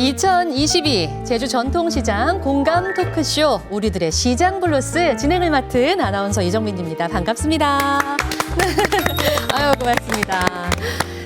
2022 제주 전통시장 공감 토크쇼 우리들의 시장 블루스 진행을 맡은 아나운서 이정민입니다. 반갑습니다. 아유, 고맙습니다.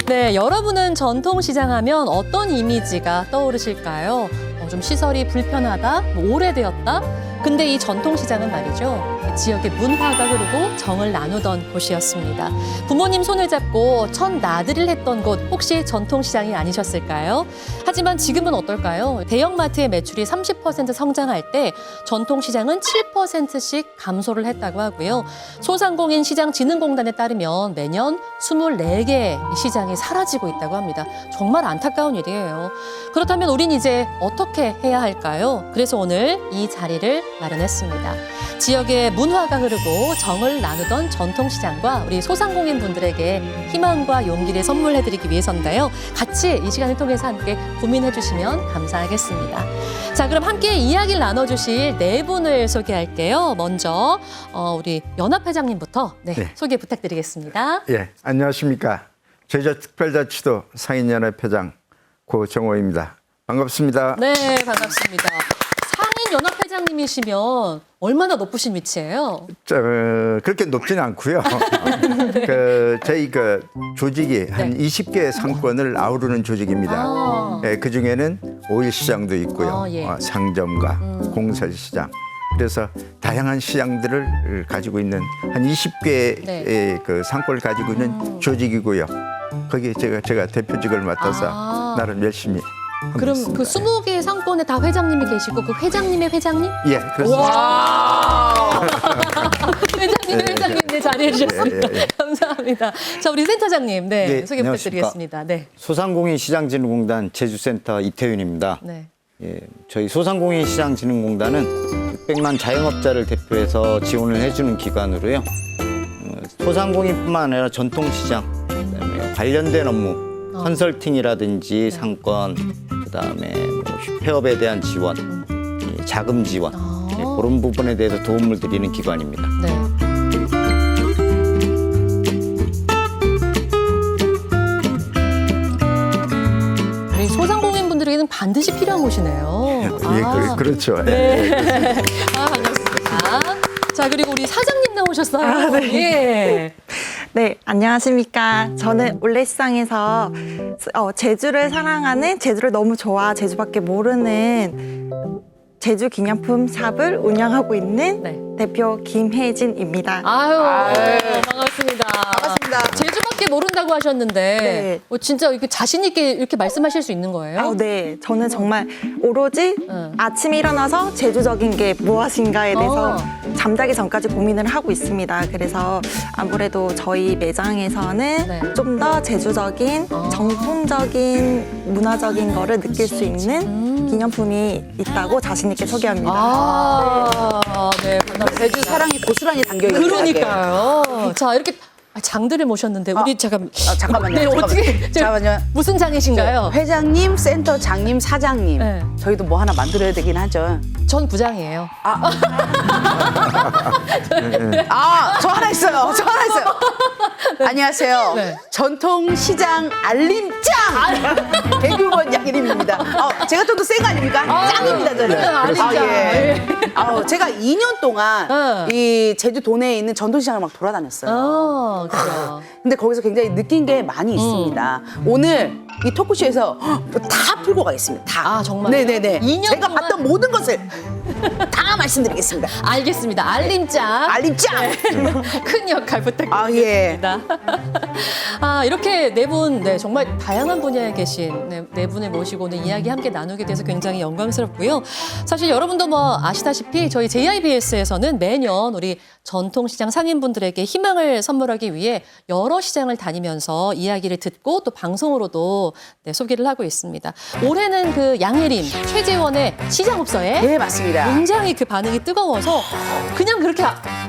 네, 여러분은 전통시장 하면 어떤 이미지가 떠오르실까요? 좀 시설이 불편하다, 오래되었다? 근데 이 전통시장은 말이죠. 지역의 문화가 흐르고 정을 나누던 곳이었습니다. 부모님 손을 잡고 첫 나들이를 했던 곳 혹시 전통시장이 아니셨을까요? 하지만 지금은 어떨까요? 대형마트의 매출이 30% 성장할 때 전통시장은 7%씩 감소를 했다고 하고요. 소상공인 시장진흥공단에 따르면 매년 24개의 시장이 사라지고 있다고 합니다. 정말 안타까운 일이에요. 그렇다면 우린 이제 어떻게 해야 할까요? 그래서 오늘 이 자리를 마련했습니다. 지역의 문화가 흐르고 정을 나누던 전통시장과 우리 소상공인 분들에게 희망과 용기를 선물해드리기 위해서인데요. 같이 이 시간을 통해서 함께 고민해 주시면 감사하겠습니다. 자, 그럼 함께 이야기를 나눠주실 네 분을 소개할게요. 먼저 우리 연합회장님부터 네. 소개 부탁드리겠습니다. 예, 안녕하십니까. 제주특별자치도 상인연합회장 고정호입니다. 반갑습니다. 네, 반갑습니다. 상인연합회장님이시면 얼마나 높으신 위치예요? 그렇게 높지는 않고요. 네. 저희 조직이 한 20개의 상권을 아우르는 조직입니다. 예, 그중에는 오일시장도 있고요. 예. 상점과 공설시장. 그래서 다양한 시장들을 가지고 있는 한 20개의 네. 상권을 가지고 있는 조직이고요. 거기에 제가 대표직을 맡아서 나름 열심히 하고 그럼 있습니다. 그 20개의 상권에 다 회장님이 계시고 그 회장님의 회장님? 예, 그렇습니다. 와! 회장님의 자리해 주셨습니다. 예. 감사합니다. 자, 우리 센터장님, 네, 네, 소개 안녕하십니까. 부탁드리겠습니다. 네. 소상공인 시장진흥공단 제주센터 이태윤입니다. 네. 예, 저희 소상공인 시장진흥공단은 600만 자영업자를 대표해서 지원을 해주는 기관으로요. 소상공인뿐만 아니라 전통시장, 그다음에 관련된 업무, 컨설팅이라든지 상권, 그다음에 폐업에 대한 지원, 자금 지원, 그런 부분에 대해서 도움을 드리는 기관입니다. 네. 우리 소상공인 분들에게는 반드시 필요한 곳이네요. 예, 그렇죠. 네. 반갑습니다. 자, 그리고 우리 사장님 나오셨어요. 네. 예. 네, 안녕하십니까. 저는 올레시장에서 제주를 사랑하는, 제주를 너무 좋아, 제주밖에 모르는 제주 기념품 샵을 운영하고 있는 네. 대표 김혜진입니다. 아유, 반갑습니다. 반갑습니다. 제주밖에 모른다고 하셨는데 네. 진짜 이렇게 자신 있게 이렇게 말씀하실 수 있는 거예요? 네, 저는 정말 오로지 아침에 일어나서 제주적인 게 무엇인가에 대해서 잠자기 전까지 고민을 하고 있습니다. 그래서 아무래도 저희 매장에서는 네. 좀 더 제주적인, 정통적인, 문화적인 거를 느낄 수 있는 기념품이 있다고 자신 있게 소개합니다. 네, 반갑습니다. 제주 사랑이 고스란히 담겨있는 그러니까요. 자, 이렇게 장들을 모셨는데 우리 잠깐만요. 네, 어떻게 잠깐만요. 무슨 장이신가요? 회장님, 센터장님, 사장님. 네. 저희도 뭐 하나 만들어야 되긴 하죠. 전 부장이에요. 저 하나 있어요. 안녕하세요. 네. 전통시장 알림짱! 대규모 양이름입니다. 제가 좀 더 센 거 아닙니까? 짱입니다, 저는. 알림짱. 예. 제가 2년 동안 이 제주 도내에 있는 전통시장을 막 돌아다녔어요. 그렇죠. 근데 거기서 굉장히 느낀 게 많이 있습니다. 오늘 이 토크쇼에서 다 풀고 가겠습니다. 다. 정말요? 네네네. 2년 제가 동안? 봤던 모든 것을 다 말씀드리겠습니다. 알겠습니다. 알림짱. 알림짱! 큰 역할 부탁드립니다. 예. 이렇게 네 분, 정말 다양한 분야에 계신 네 분을 모시고 오늘 이야기 함께 나누게 돼서 굉장히 영광스럽고요. 사실 여러분도 아시다시피 저희 JIBS에서는 매년 우리 전통시장 상인분들에게 희망을 선물하기 위해 여러 시장을 다니면서 이야기를 듣고 또 방송으로도 소개를 하고 있습니다. 올해는 그 양혜림, 최재원의 시장업소에 네, 맞습니다. 굉장히 그 반응이 뜨거워서 그냥 그렇게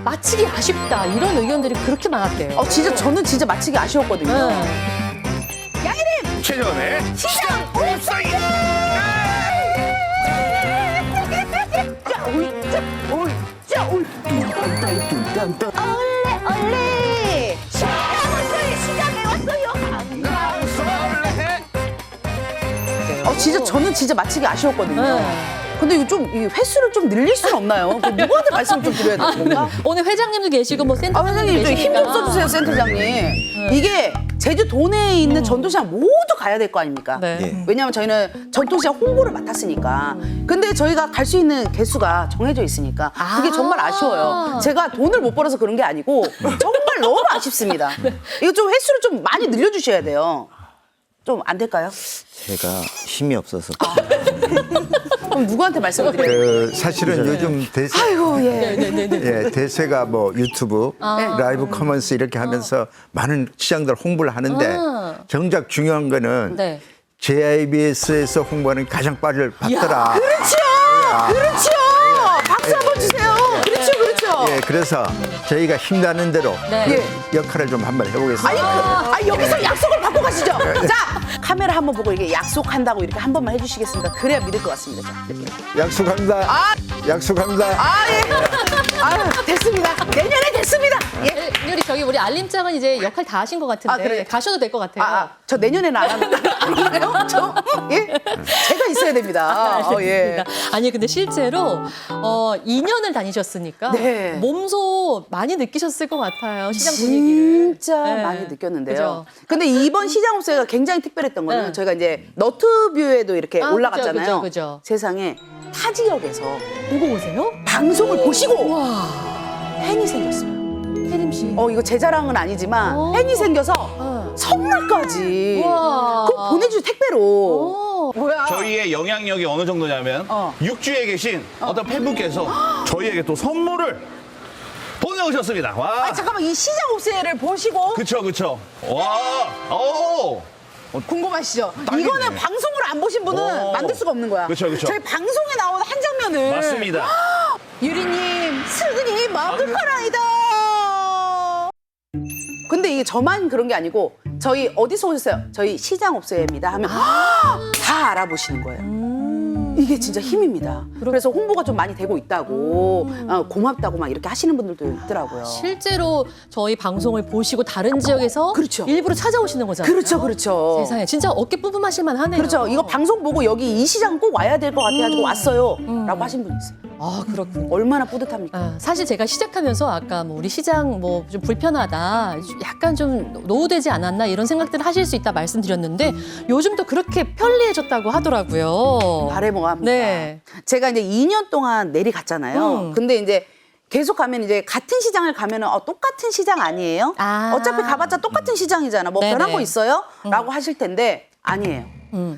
마치기 아쉽다 이런 의견들이 그렇게 많았대요. 진짜 저는 진짜 마치기 아쉬웠거든요. 최전에 시장 옵사이! 얼레 시장에 왔어요. 진짜 저는 진짜 마치기 아쉬웠거든요. 네. 근데 이거 좀 이 횟수를 좀 늘릴 수는 없나요? 그 누구한테 말씀을 좀 드려야 되는 건가? 오늘 회장님도 계시고 뭐 센터 회장님 좀 힘 좀 써주세요, 센터장님. 이게 제주 도내에 있는 전통시장 모두 가야 될 거 아닙니까? 네. 예. 왜냐하면 저희는 전통시장 홍보를 맡았으니까. 근데 저희가 갈 수 있는 개수가 정해져 있으니까 그게 정말 아쉬워요. 제가 돈을 못 벌어서 그런 게 아니고 정말 너무 아쉽습니다. 이거 좀 횟수를 좀 많이 늘려주셔야 돼요. 좀 안 될까요? 제가 힘이 없어서. 그럼 누구한테 말씀을 드려요? 그 사실은 요즘 대세, 아이고 예. 네네네. 예, 대세가 뭐 유튜브, 라이브 커먼스 이렇게 하면서 많은 시장들 홍보를 하는데 정작 중요한 거는 네. JIBS에서 홍보하는 가장 빨리 받더라. 그렇죠. 박수 한번 주세요. 그렇죠. 예, 그래서 저희가 힘나는 대로 네. 그 역할을 좀 한번 해보겠습니다. 아니 여기서 약속을 받고 가시죠. 자 카메라 한번 보고 이게 약속한다고 이렇게 한 번만 해주시겠습니까? 그래야 믿을 것 같습니다. 자, 이렇게. 약속합니다. 약속합니다. 아유 됐습니다. 내년에 됐습니다. 예. 우리 우리 알림장은 이제 역할 다 하신 것 같은데 그래요? 가셔도 될 것 같아요. 저 내년에는 안 하나요? 예? 제가 있어야 됩니다. 예. 알겠습니다. 아니 근데 실제로 2년을 다니셨으니까 네. 몸소 많이 느끼셨을 것 같아요. 시장 분위기를. 진짜 네. 많이 느꼈는데요. 그죠? 근데 이번 시장 옵세가 굉장히 특별했던 거는 네. 저희가 이제 너트뷰에도 이렇게 아, 올라갔잖아요. 그죠. 세상에 타 지역에서 보고 오세요? 방송을 보시고 와, 팬이 생겼어요. 혜림 씨. 이거 제 자랑은 아니지만 팬이 생겨서 선물까지 우와. 그거 보내주세요 택배로. 뭐야? 저희의 영향력이 어느 정도냐면 육주에 계신 어떤 팬분께서 저희에게 또 선물을 보내오셨습니다. 와. 잠깐만 이 시장 옵세를 보시고 그쵸. 와. 오. 궁금하시죠? 딱이네. 이거는 방송을 안 보신 분은 오. 만들 수가 없는 거야. 그쵸. 저희 방송에 나오는 한 장면을 맞습니다. 유리님 슬근이 마음급하라이다. 근데 이게 저만 그런 게 아니고 저희 어디서 오셨어요? 저희 시장 옵세입니다 하면 다 알아보시는 거예요. 이게 진짜 힘입니다. 그래서 홍보가 좀 많이 되고 있다고 고맙다고 막 이렇게 하시는 분들도 있더라고요. 실제로 저희 방송을 보시고 다른 지역에서 그렇죠. 일부러 찾아오시는 거잖아요. 그렇죠. 세상에 진짜 어깨 뿜뿜하실 만하네요. 그렇죠. 이거 방송 보고 여기 이 시장 꼭 와야 될 것 같아가지고 왔어요. 라고 하신 분이 있어요. 아 그렇군요. 얼마나 뿌듯합니까? 사실 제가 시작하면서 아까 뭐 우리 시장 뭐 좀 불편하다, 약간 좀 노후되지 않았나 이런 생각들을 하실 수 있다 말씀드렸는데 요즘 또 그렇게 편리해졌다고 하더라고요. 바래모가 합니다. 네. 제가 이제 2년 동안 내리갔잖아요. 근데 이제 계속 가면 이제 같은 시장을 가면은 똑같은 시장 아니에요? 아. 어차피 가봤자 똑같은 시장이잖아. 뭐 네네. 변한 거 있어요? 라고 하실 텐데 아니에요.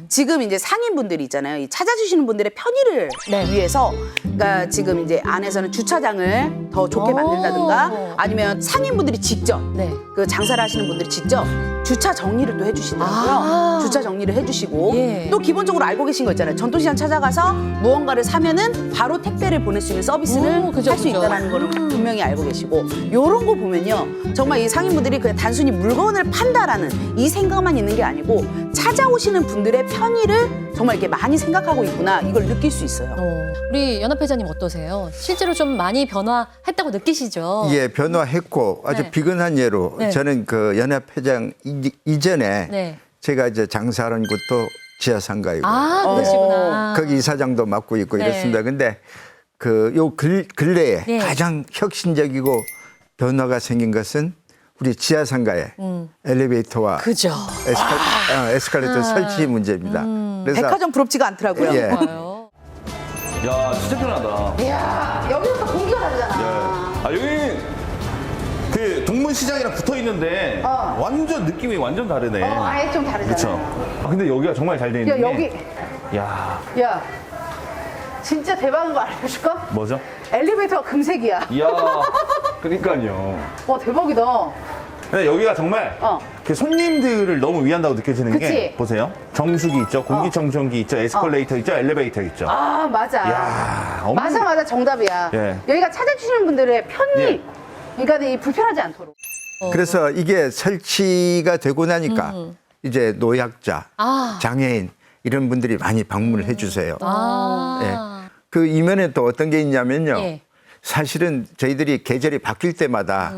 지금 이제 상인분들이 있잖아요. 이 찾아주시는 분들의 편의를 네. 위해서, 그러니까 지금 이제 안에서는 주차장을 더 좋게 오. 만든다든가 아니면 상인분들이 직접 네. 그 장사를 하시는 분들이 직접 주차 정리를 또 해주시더라고요. 아. 주차 정리를 해주시고 예. 또 기본적으로 알고 계신 거 있잖아요. 전통시장 찾아가서 무언가를 사면은 바로 택배를 보낼 수 있는 서비스를 오, 그죠, 할 수 그죠. 있다는 거를 분명히 알고 계시고 요런 거 보면요. 정말 이 상인분들이 그냥 단순히 물건을 판다라는 이 생각만 있는 게 아니고 찾아오시는 분들의 편의를 정말 이렇게 많이 생각하고 있구나 이걸 느낄 수 있어요. 우리 연합회장님 어떠세요? 실제로 좀 많이 변화했다고 느끼시죠? 예, 변화했고 아주 네. 비근한 예로 네. 저는 그 연합회장 이전에 네. 제가 이제 장사하는 곳도 지하상가이고 그러시구나. 거기 이사장도 맡고 있고 네. 이랬습니다. 근데 그 요 근래에 예. 가장 혁신적이고 변화가 생긴 것은 우리 지하상가에 엘리베이터와 그죠. 에스컬레이터 설치 문제입니다. 그래서 백화점 부럽지가 않더라고요. 예. 봐요. 야, 진짜 편하다. 이야 여기서 또 공기가 다르잖아. 아, 여기는 그 동문시장이랑 붙어 있는데 완전 느낌이 완전 다르네. 아예 좀 다르잖아. 그렇죠. 근데 여기가 정말 잘 돼 있는 게. 여기 야, 야 진짜 대박인 거 알려줄까? 뭐죠? 엘리베이터가 금색이야. 이야, 그러니까요. 와 대박이다. 근데 여기가 정말 그 손님들을 너무 위한다고 느껴지는 게 그치? 보세요. 정수기 있죠, 공기청정기 있죠, 에스컬레이터 있죠, 엘리베이터 있죠. 아 맞아. 야, 맞아 정답이야. 예. 여기가 찾아주시는 분들의 편리. 예. 그러니까 이 불편하지 않도록. 그래서 이게 설치가 되고 나니까 이제 노약자, 아. 장애인 이런 분들이 많이 방문을 해주세요. 아. 예. 그 이면에 또 어떤 게 있냐면요. 예. 사실은 저희들이 계절이 바뀔 때마다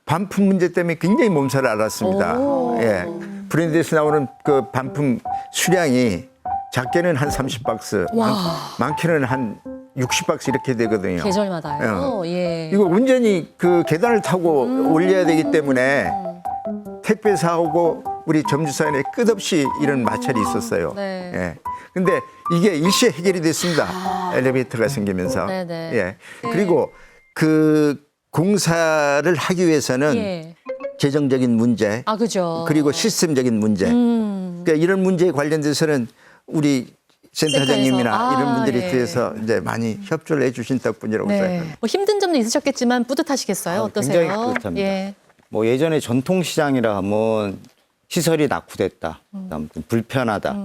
반품 문제 때문에 굉장히 몸살을 앓았습니다. 예. 브랜드에서 나오는 그 반품 수량이 작게는 한 30박스, 많게는 한 60박스 이렇게 되거든요. 계절마다요. 예. 이거 온전히 그 계단을 타고 올려야 되기 때문에 택배사하고 우리 점주사에 끝없이 이런 마찰이 있었어요. 네. 예. 근데 이게 일시에 해결이 됐습니다. 엘리베이터가 생기면서. 네네. 예. 그리고 그 공사를 하기 위해서는 예. 재정적인 문제, 아, 그죠. 그리고 시스템적인 문제. 그러니까 이런 문제에 관련돼서는 우리 센터장님이나 센터에서. 이런 분들이 예. 뒤에서 이제 많이 협조를 해주신 덕분이라고 네. 생각합니다. 뭐 힘든 점도 있으셨겠지만 뿌듯하시겠어요? 어떠세요? 굉장히 뿌듯합니다. 예. 뭐 예전에 전통시장이라 하면 시설이 낙후됐다, 그다음 불편하다,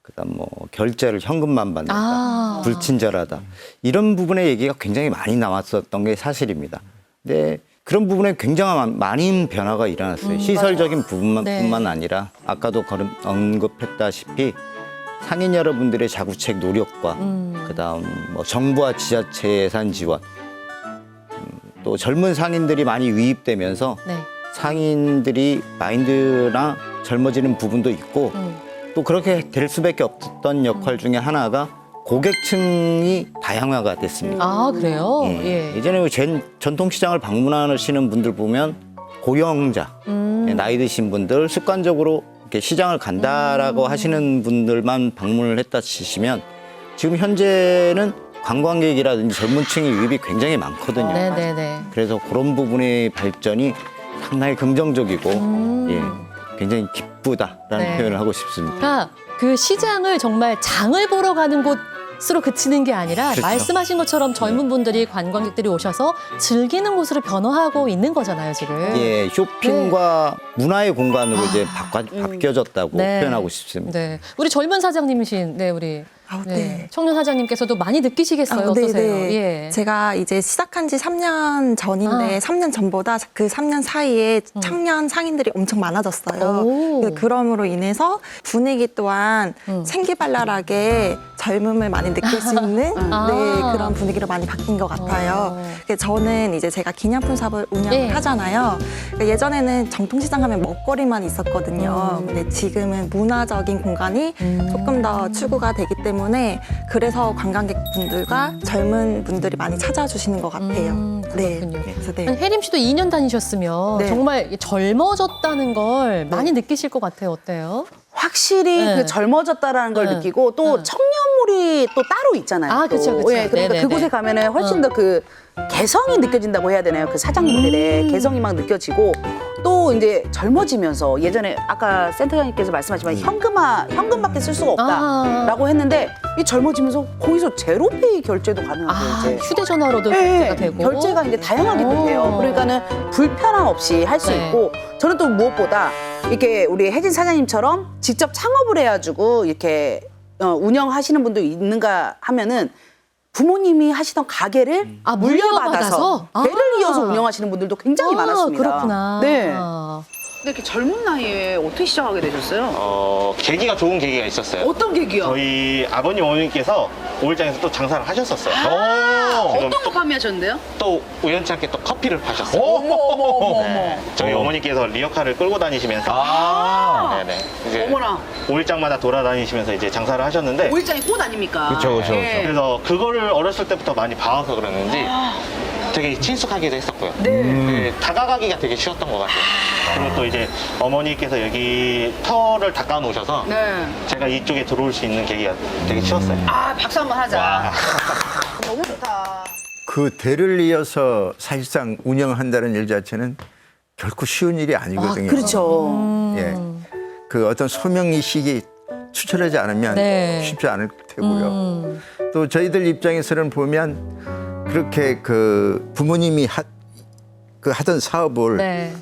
그다음 뭐 결제를 현금만 받는다, 아. 불친절하다 이런 부분의 얘기가 굉장히 많이 나왔었던 게 사실입니다. 근데 그런 부분에 굉장한 많은 변화가 일어났어요. 시설적인 부분만 네. 뿐만 아니라 아까도 언급했다시피 상인 여러분들의 자구책 노력과 그다음 뭐 정부와 지자체 예산 지원, 또 젊은 상인들이 많이 유입되면서 네. 상인들이 마인드나 젊어지는 부분도 있고 또 그렇게 될 수밖에 없었던 역할 중에 하나가 고객층이 다양화가 됐습니다. 아, 그래요? 예. 예전에 전통시장을 방문하시는 분들 보면 고령자, 나이 드신 분들 습관적으로 이렇게 시장을 간다라고 하시는 분들만 방문을 했다 치시면 지금 현재는 관광객이라든지 젊은 층의 유입이 굉장히 많거든요. 네네네. 그래서 그런 부분의 발전이 상당히 긍정적이고 예, 굉장히 기쁘다라는 네. 표현을 하고 싶습니다. 그러니까 그 시장을 정말 장을 보러 가는 곳으로 그치는 게 아니라 그렇죠. 말씀하신 것처럼 젊은 분들이 관광객들이 오셔서 즐기는 곳으로 변화하고 있는 거잖아요, 지금. 예, 쇼핑과 문화의 공간으로 이제 바뀌어졌다고 네. 표현하고 싶습니다. 네. 우리 젊은 사장님이신 우리 네. 청년 사장님께서도 많이 느끼시겠어요. 어떠세요? 예. 제가 이제 시작한 지 3년 전인데 3년 전보다 그 3년 사이에 청년 상인들이 엄청 많아졌어요. 오. 그럼으로 인해서 분위기 또한 생기발랄하게 젊음을 많이 느낄 수 있는 아. 그런 분위기로 많이 바뀐 것 같아요. 저는 이제 제가 기념품 샵을 운영하잖아요. 예전에는 전통시장 하면 먹거리만 있었거든요. 근데 지금은 문화적인 공간이 조금 더 추구가 되기 때문에 그래서 관광객분들과 젊은 분들이 많이 찾아주시는 것 같아요. 그렇군요. 그래서 한 혜림 씨도 2년 다니셨으면 네. 정말 젊어졌다는 걸 많이 느끼실 것 같아요. 어때요? 확실히 네. 그 젊어졌다라는 걸 네. 느끼고 또 네. 청년몰이 또 따로 있잖아요. 아, 또. 그쵸, 그쵸. 예, 그러니까 네네네. 그곳에 가면은 훨씬 더 그 개성이 느껴진다고 해야 되나요? 그 사장님들의 개성이 막 느껴지고 또 이제 젊어지면서 예전에 아까 센터장님께서 말씀하시지만 현금밖에 쓸 수가 없다라고 했는데 이 젊어지면서 거기서 제로페이 결제도 가능하고 아, 이제 휴대전화로도 결제가 되고. 결제가 이제 다양하게 또 돼요. 그러니까는 불편함 없이 할 수 네. 있고 저는 또 무엇보다 이렇게 우리 혜진 사장님처럼 직접 창업을 해가지고 이렇게 운영하시는 분도 있는가 하면은 부모님이 하시던 가게를 아, 물려받아서 물려받아서? 배를 아. 이어서 운영하시는 분들도 굉장히 많았습니다. 그렇구나. 네. 근데 이렇게 젊은 나이에 어떻게 시작하게 되셨어요? 계기가 좋은 계기가 있었어요. 어떤 계기요? 저희 아버님 어머니께서 오일장에서 또 장사를 하셨었어요. 지금 어떤 거 판매하셨는데요? 또 우연찮게 또 커피를 파셨어요. 어머. 네. 저희 어머니께서 리어카를 끌고 다니시면서 네네. 이제 어머나. 오일장마다 돌아다니시면서 이제 장사를 하셨는데 오일장이 꽃 아닙니까? 그쵸. 예. 그래서 그거를 어렸을 때부터 많이 봐와서 그러는지 되게 친숙하기도 했었고요. 네, 다가가기가 되게 쉬웠던 것 같아요. 그리고 또 이제 어머니께서 여기 터를 닦아 놓으셔서 네. 제가 이쪽에 들어올 수 있는 계기가 되게 쉬웠어요. 아, 박수 한번 하자. 와. 너무 좋다. 그 대를 이어서 사실상 운영한다는 일 자체는 결코 쉬운 일이 아니거든요. 그렇죠. 예. 그 어떤 소명의식이 추천하지 않으면 네. 쉽지 않을 테고요. 또 저희들 입장에서는 보면 그렇게 그 부모님이 하던 사업을 네.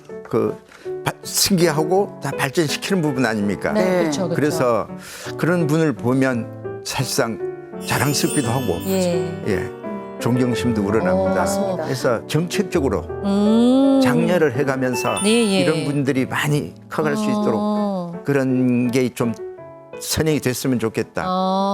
승계하고 다 발전시키는 부분 아닙니까? 네. 그렇죠. 그렇죠. 그래서 그런 분을 보면 사실상 자랑스럽기도 하고 예. 존경심도 우러납니다. 맞습니다. 그래서 정책적으로 장려를 장려를 해가면서 네, 예. 이런 분들이 많이 커갈 수 있도록 그런 게 좀 선행이 됐으면 좋겠다.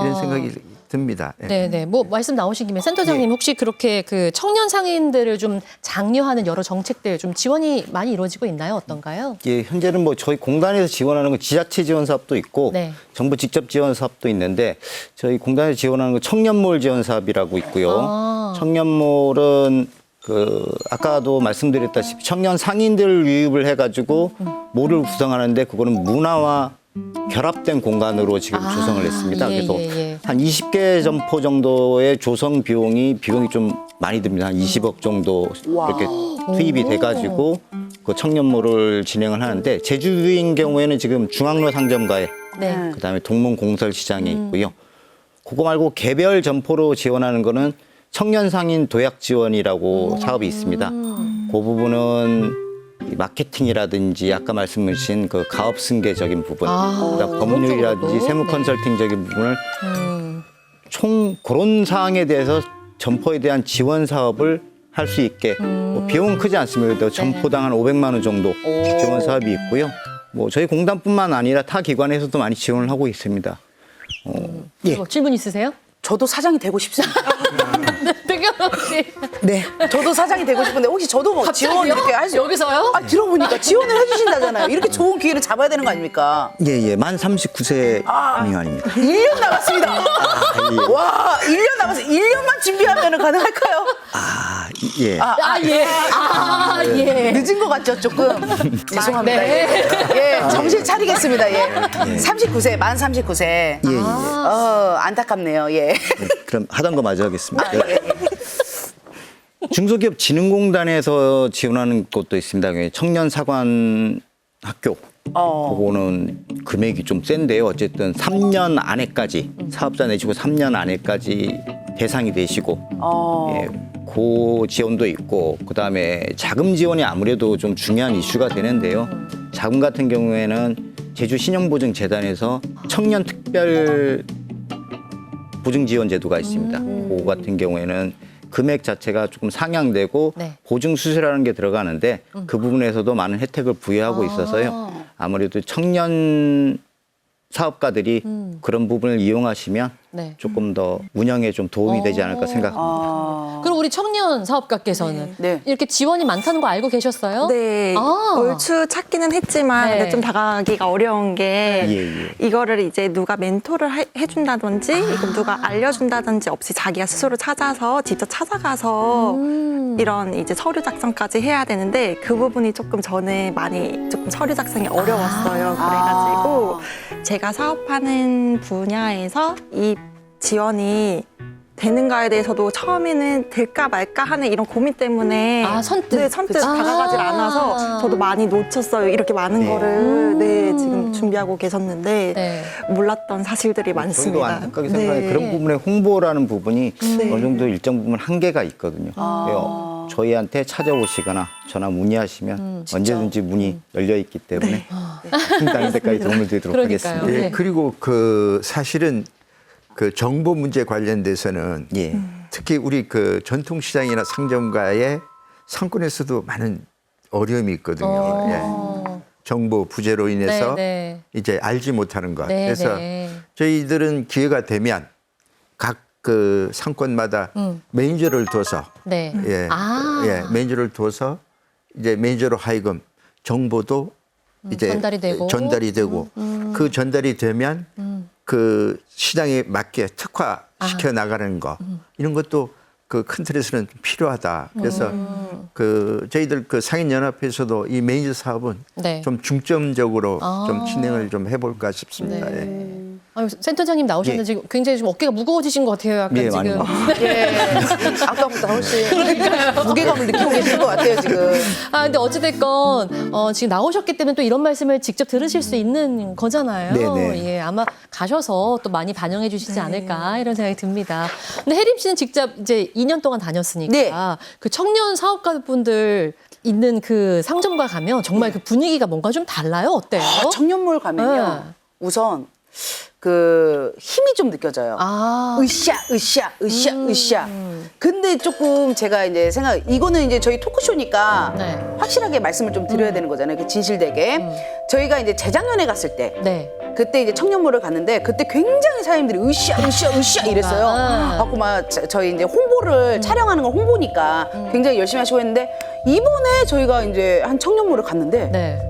이런 생각이 듭니다. 예. 네네. 뭐 말씀 나오신 김에 센터장님 혹시 그렇게 그 청년 상인들을 좀 장려하는 여러 정책들 좀 지원이 많이 이루어지고 있나요? 어떤가요? 예, 현재는 뭐 저희 공단에서 지원하는 건 지자체 지원 사업도 있고 네. 정부 직접 지원 사업도 있는데 저희 공단에서 지원하는 건 청년몰 지원 사업이라고 있고요. 아. 청년몰은 아까도 말씀드렸다시피 청년 상인들 유입을 해가지고 몰을 구성하는데 그거는 문화와 결합된 공간으로 지금 조성을 했습니다. 예, 그래서 예. 한 20개 점포 정도의 조성 비용이 좀 많이 듭니다. 한 20억 정도 이렇게 투입이 돼가지고 그 청년몰을 진행을 하는데 제주도인 경우에는 지금 중앙로 상점가에 네. 그다음에 동문공설시장에 있고요. 그거 말고 개별 점포로 지원하는 거는 청년 상인 도약 지원이라고 사업이 있습니다. 그 부분은 이 마케팅이라든지 아까 말씀하신 그 가업 승계적인 부분, 그다음 법률이라든지 그쪽으로도? 세무 네. 컨설팅적인 부분을 총 그런 사항에 대해서 점포에 대한 지원 사업을 할 수 있게 뭐 비용은 크지 않습니다. 그래도 점포당 한 500만 원 정도 지원 사업이 있고요. 뭐 저희 공단뿐만 아니라 타 기관에서도 많이 지원을 하고 있습니다. 뭐 질문 있으세요? 저도 사장이 되고 싶습니다. 백경원 씨. 네. 저도 사장이 되고 싶은데 혹시 저도 뭐 지원 이렇게 할 수? 여기서요? 아 들어보니까 지원을 해주신다잖아요. 이렇게 좋은 기회를 잡아야 되는 거 아닙니까? 예, 만 39세 미만입니다. 1년 남았습니다. 예. 와, 1년 남았어요. 1년만 준비하면 가능할까요? 예. 예. 늦은 것 같죠, 조금? 죄송합니다. 네. 예, 정신 차리겠습니다. 예. 39세, 만 39세. 예. 안타깝네요. 예. 그럼 하던 거 마저 하겠습니다. 예. 중소기업진흥공단에서 지원하는 곳도 있습니다. 청년 사관 학교. 그거는 금액이 좀 센데요. 어쨌든 3년 안에까지 사업자 내시고 3년 안에까지 대상이 되시고 예, 그 지원도 있고 그다음에 자금 지원이 아무래도 좀 중요한 이슈가 되는데요. 자금 같은 경우에는 제주신용보증재단에서 청년 특별 보증 지원 제도가 있습니다. 그거 같은 경우에는 금액 자체가 조금 상향되고 네. 보증 수수료라는 게 들어가는데 그 부분에서도 많은 혜택을 부여하고 있어서요. 아무래도 청년 사업가들이 그런 부분을 이용하시면 네. 조금 더 운영에 좀 도움이 되지 않을까 생각합니다. 그럼 우리 청년 사업가께서는 네. 이렇게 지원이 많다는 거 알고 계셨어요? 네, 아. 얼추 찾기는 했지만 네. 근데 좀 다가가기가 어려운 게 예. 이거를 이제 누가 멘토를 해준다든지 이거 누가 알려준다든지 없이 자기가 스스로 찾아서 직접 찾아가서 이런 이제 서류 작성까지 해야 되는데 그 부분이 조금 저는 많이 조금 서류 작성이 어려웠어요. 그래가지고 제가 사업하는 분야에서 이 지원이 되는가에 대해서도 처음에는 될까 말까 하는 이런 고민 때문에 선뜻. 네, 선뜻 그치. 다가가질 않아서 저도 많이 놓쳤어요. 이렇게 많은 거를 지금 준비하고 계셨는데 네. 몰랐던 사실들이 저희도 많습니다. 안타깝게 생각하는 네. 그런 부분에 홍보라는 부분이 어느 정도 일정 부분 한계가 있거든요. 저희한테 찾아오시거나 전화 문의하시면 언제든지 문이 열려 있기 때문에 힘닿는 데까지 도움을 드리도록 그러니까요. 하겠습니다. 예, 네. 그리고 사실은 그 정보 문제 관련돼서는 예. 특히 우리 그 전통시장이나 상점가의 상권에서도 많은 어려움이 있거든요. 예. 정보 부재로 인해서 네. 이제 알지 못하는 것. 네, 그래서 네. 저희들은 기회가 되면 각 그 상권마다 매니저를 둬서 네. 예, 매니저를 둬서 이제 매니저로 하여금 정보도 이제 전달이 되고. 그 전달이 되면 그 시장에 맞게 특화시켜 나가는 거 이런 것도 그 큰 틀에서는 필요하다. 그래서 그 저희들 그 상인연합회에서도 이 매니저 사업은 네. 좀 중점적으로 좀 진행을 좀 해볼까 싶습니다. 네. 예. 아유, 센터장님 나오셨는데 지금 굉장히 좀 어깨가 무거워지신 것 같아요. 약간 예, 지금. 많이 예. 아까보다 훨씬 무게감을 느끼고 계신 것 같아요, 지금. 근데 어찌됐건 지금 나오셨기 때문에 또 이런 말씀을 직접 들으실 수 있는 거잖아요. 네네. 예, 아마 가셔서 또 많이 반영해 주시지 않을까 이런 생각이 듭니다. 근데 혜림 씨는 직접 이제 2년 동안 다녔으니까 네. 그 청년 사업가분들 있는 그 상점가 가면 정말 그 분위기가 뭔가 좀 달라요? 어때요? 청년몰 가면요. 네. 우선 그 힘이 좀 느껴져요. 아. 으쌰. 근데 조금 제가 이제 이거는 이제 저희 토크쇼니까 네. 확실하게 말씀을 좀 드려야 되는 거잖아요. 그 진실되게. 저희가 이제 재작년에 갔을 때 네. 그때 이제 청년몰을 갔는데 그때 굉장히 사장님들이 으쌰 이랬어요. 갖고 막 저희 이제 홍보를 촬영하는 건 홍보니까 굉장히 열심히 하시고 했는데 이번에 저희가 이제 한 청년몰을 갔는데 네.